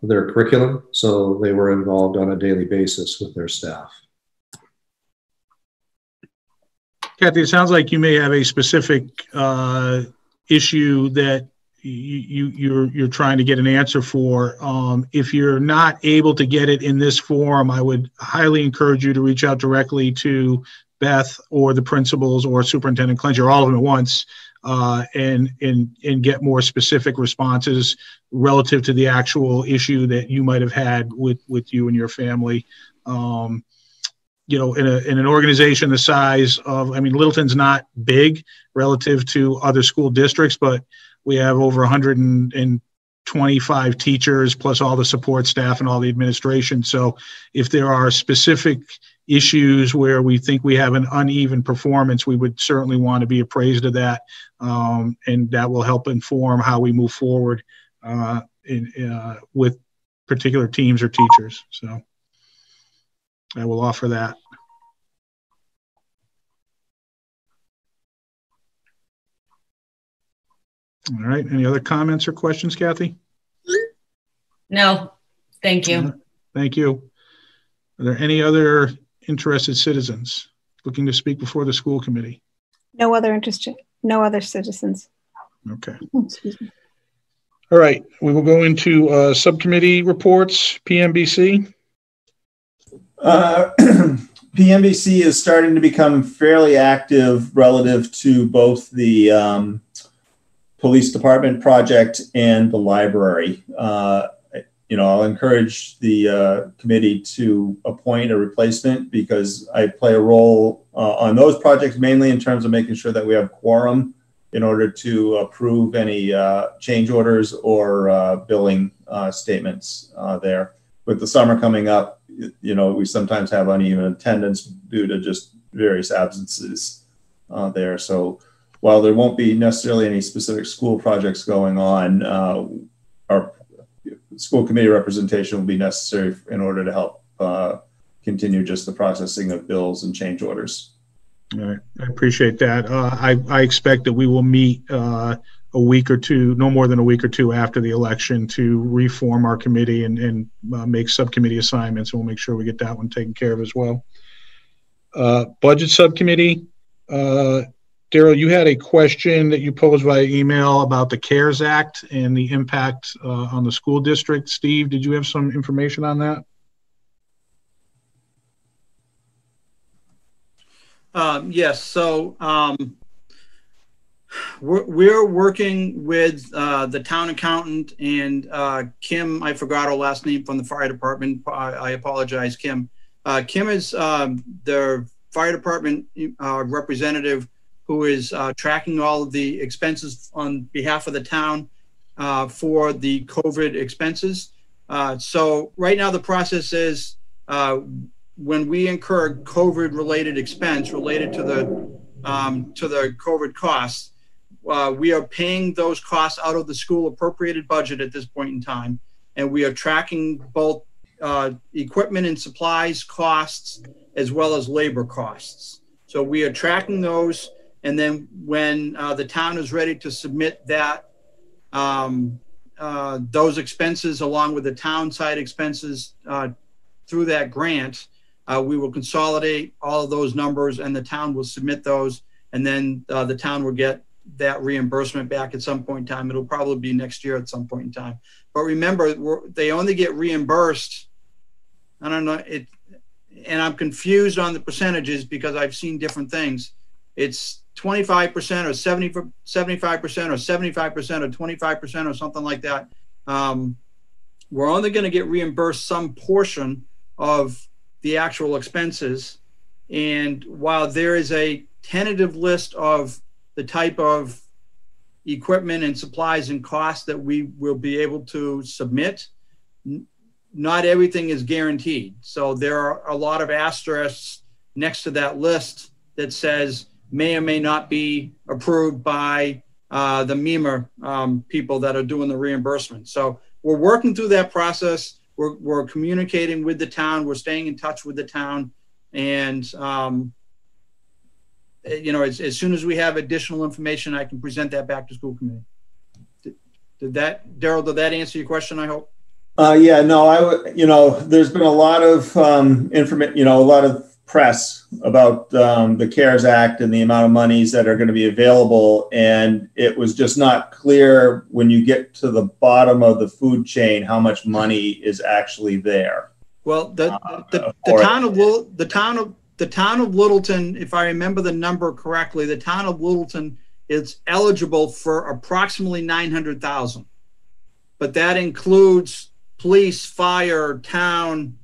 their curriculum. So they were involved on a daily basis with their staff. Kathy, it sounds like you may have a specific issue that you're trying to get an answer for. If you're not able to get it in this forum, I would highly encourage you to reach out directly to Beth or the principals or Superintendent Clinch, or all of them at once, and get more specific responses relative to the actual issue that you might have had with you and your family. You know, in an organization the size of, I mean, Littleton's not big relative to other school districts, but we have over 125 teachers plus all the support staff and all the administration. So if there are specific issues where we think we have an uneven performance, we would certainly want to be appraised of that. And that will help inform how we move forward with particular teams or teachers. So I will offer that. All right. Any other comments or questions, Kathy? No, thank you. Thank you. Are there any other interested citizens looking to speak before the school committee? No other citizens. Okay. Excuse me. All right. We will go into subcommittee reports, PMBC. PMBC is starting to become fairly active relative to both the police department project and the library. You know, I'll encourage the committee to appoint a replacement, because I play a role on those projects, mainly in terms of making sure that we have quorum in order to approve any change orders or billing statements there. With the summer coming up, you know, we sometimes have uneven attendance due to just various absences there. So while there won't be necessarily any specific school projects going on, our school committee representation will be necessary in order to help continue just the processing of bills and change orders. All right, I appreciate that. I expect that we will meet a week or two, no more than a week or two after the election, to reform our committee and make subcommittee assignments. And we'll make sure we get that one taken care of as well. Budget subcommittee. Daryl, you had a question that you posed via email about the CARES Act and the impact on the school district. Steve, did you have some information on that? Yes. So we're working with the town accountant and Kim. I forgot her last name from the fire department. I apologize, Kim. Kim is the fire department representative who is tracking all of the expenses on behalf of the town for the COVID expenses. So right now the process is when we incur COVID-related expense related to the to the COVID costs. We are paying those costs out of the school appropriated budget at this point in time, and we are tracking both equipment and supplies costs as well as labor costs. So we are tracking those, and then when the town is ready to submit that, those expenses along with the town side expenses through that grant, we will consolidate all of those numbers and the town will submit those, and then the town will get that reimbursement back at some point in time. It'll probably be next year at some point in time. But remember, they only get reimbursed, I don't know, and I'm confused on the percentages because I've seen different things. It's 25% or 75% or 75% or 25% or something like that. We're only going to get reimbursed some portion of the actual expenses. And while there is a tentative list of the type of equipment and supplies and costs that we will be able to submit, not everything is guaranteed. So there are a lot of asterisks next to that list that says may or may not be approved by the MEMA people that are doing the reimbursement. So we're working through that process. We're communicating with the town. We're staying in touch with the town. And, you know, as soon as we have additional information, I can present that back to school committee. Did that, Daryl, did that answer your question, I hope? Yeah, no, there's been a lot of information, a lot of press about the CARES Act and the amount of monies that are going to be available. And it was just not clear when you get to the bottom of the food chain, how much money is actually there. Well, the town of Littleton, if I remember the number correctly, the town of Littleton is eligible for approximately $900,000, but that includes police, fire, town,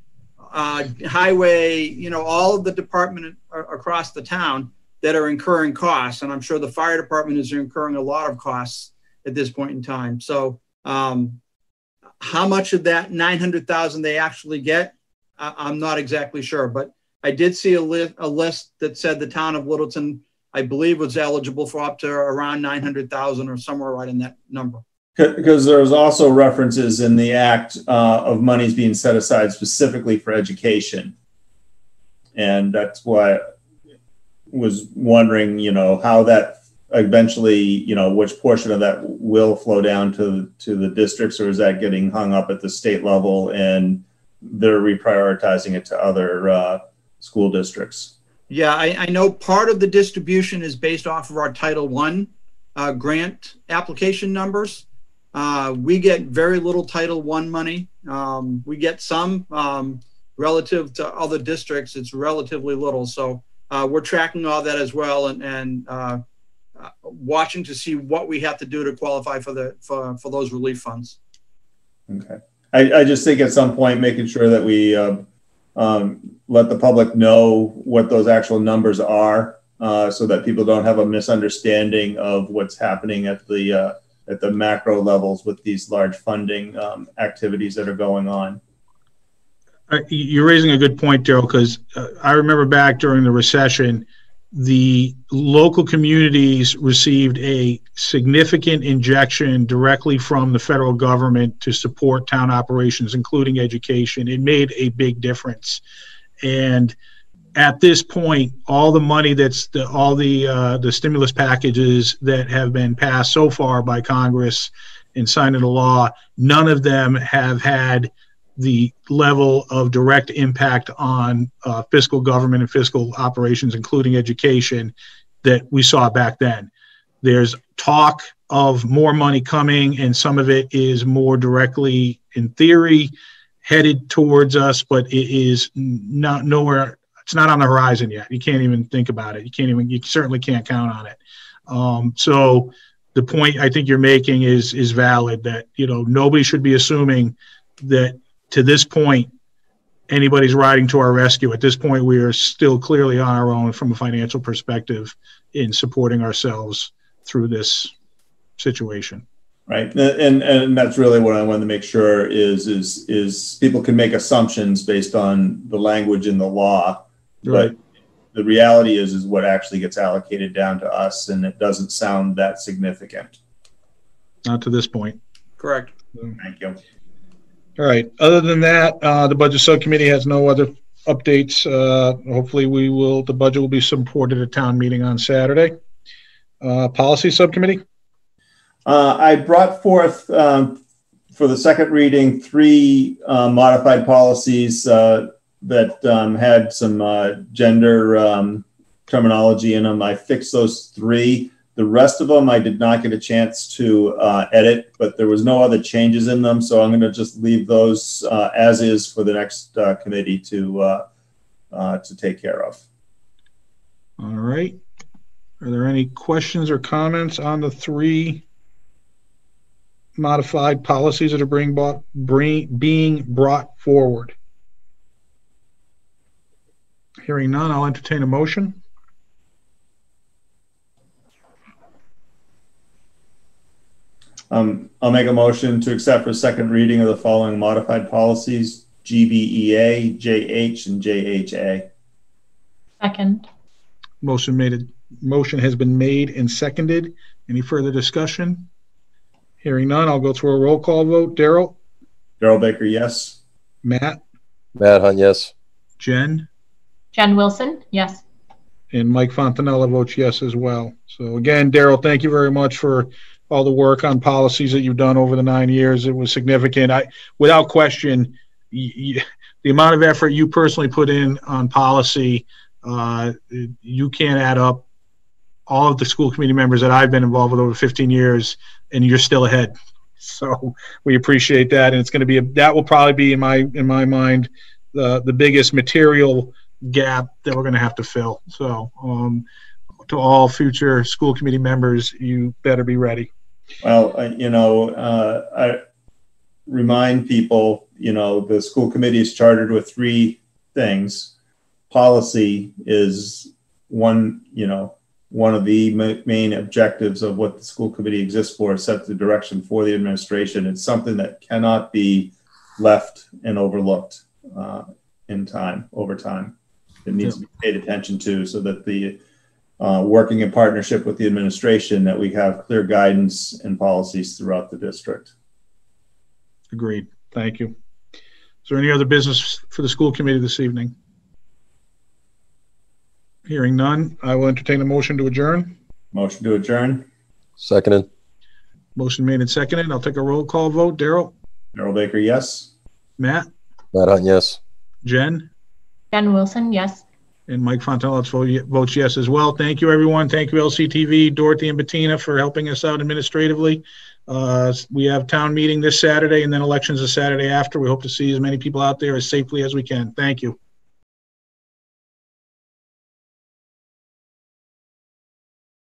highway, all of the department across the town that are incurring costs. And I'm sure the fire department is incurring a lot of costs at this point in time. So how much of that 900,000 they actually get, I'm not exactly sure, but I did see a list that said the town of Littleton, I believe, was eligible for up to around 900,000 or somewhere right in that number. Because there's also references in the act of monies being set aside specifically for education. And that's why I was wondering, how that eventually, which portion of that will flow down to the districts, or is that getting hung up at the state level and they're reprioritizing it to other school districts? Yeah, I know part of the distribution is based off of our Title I grant application numbers. We get very little Title I money. We get some relative to other districts. It's relatively little. So we're tracking all that as well and watching to see what we have to do to qualify for those relief funds. Okay. I just think at some point making sure that we let the public know what those actual numbers are so that people don't have a misunderstanding of what's happening at the macro levels with these large funding activities that are going on. You're raising a good point, Daryl, because I remember back during the recession, the local communities received a significant injection directly from the federal government to support town operations, including education. It made a big difference. And at this point, all the money the stimulus packages that have been passed so far by Congress and signed into law, none of them have had the level of direct impact on fiscal government and fiscal operations, including education, that we saw back then. There's talk of more money coming, and some of it is more directly, in theory, headed towards us, but it is not nowhere. It's not on the horizon yet. You can't even think about it. You certainly can't count on it. So the point I think you're making is valid, that, nobody should be assuming that to this point, anybody's riding to our rescue. At this point, we are still clearly on our own from a financial perspective in supporting ourselves through this situation. Right. And that's really what I wanted to make sure is people can make assumptions based on the language in the law. Right. But the reality is what actually gets allocated down to us, and it doesn't sound that significant. Not to this point. Correct. Thank you. All right. Other than that, the budget subcommittee has no other updates. Hopefully the budget will be supported at town meeting on Saturday. Policy subcommittee? I brought forth for the second reading 3 modified policies that had some gender terminology in them. I fixed those 3. The rest of them I did not get a chance to edit, but there was no other changes in them, so I'm going to just leave those as is for the next committee to take care of. All right. Are there any questions or comments on the 3 modified policies that are being brought forward? Hearing none, I'll entertain a motion. I'll make a motion to accept for second reading of the following modified policies: GBEA, JH, and JHA. Second. Motion has been made and seconded. Any further discussion? Hearing none, I'll go through a roll call vote. Daryl? Daryl Baker, yes. Matt? Matt Hunt, yes. Jen? Jen Wilson, yes. And Mike Fontanella votes yes as well. So again, Daryl, thank you very much for all the work on policies that you've done over the 9 years. It was significant. Without question, the amount of effort you personally put in on policy, you can't add up all of the school committee members that I've been involved with over 15 years, and you're still ahead. So we appreciate that, and it's going to be that will probably be in my mind the biggest material gap that we're going to have to fill. So to all future school committee members, you better be ready. Well, I remind people, the school committee is chartered with 3 things. Policy is one of the main objectives of what the school committee exists for, set the direction for the administration. It's something that cannot be left and overlooked over time. It needs to be paid attention to, so that the working in partnership with the administration, that we have clear guidance and policies throughout the district. Agreed. Thank you. Is there any other business for the school committee this evening? Hearing none, I will entertain a motion to adjourn. Motion to adjourn. Seconded. Motion made and seconded. I'll take a roll call vote. Daryl? Daryl Baker, yes. Matt? Matt Hunt, yes. Jen? Jen Wilson, yes. And Mike Fontanella votes yes as well. Thank you, everyone. Thank you, LCTV, Dorothy and Bettina, for helping us out administratively. We have town meeting this Saturday, and then elections the Saturday after. We hope to see as many people out there as safely as we can. Thank you.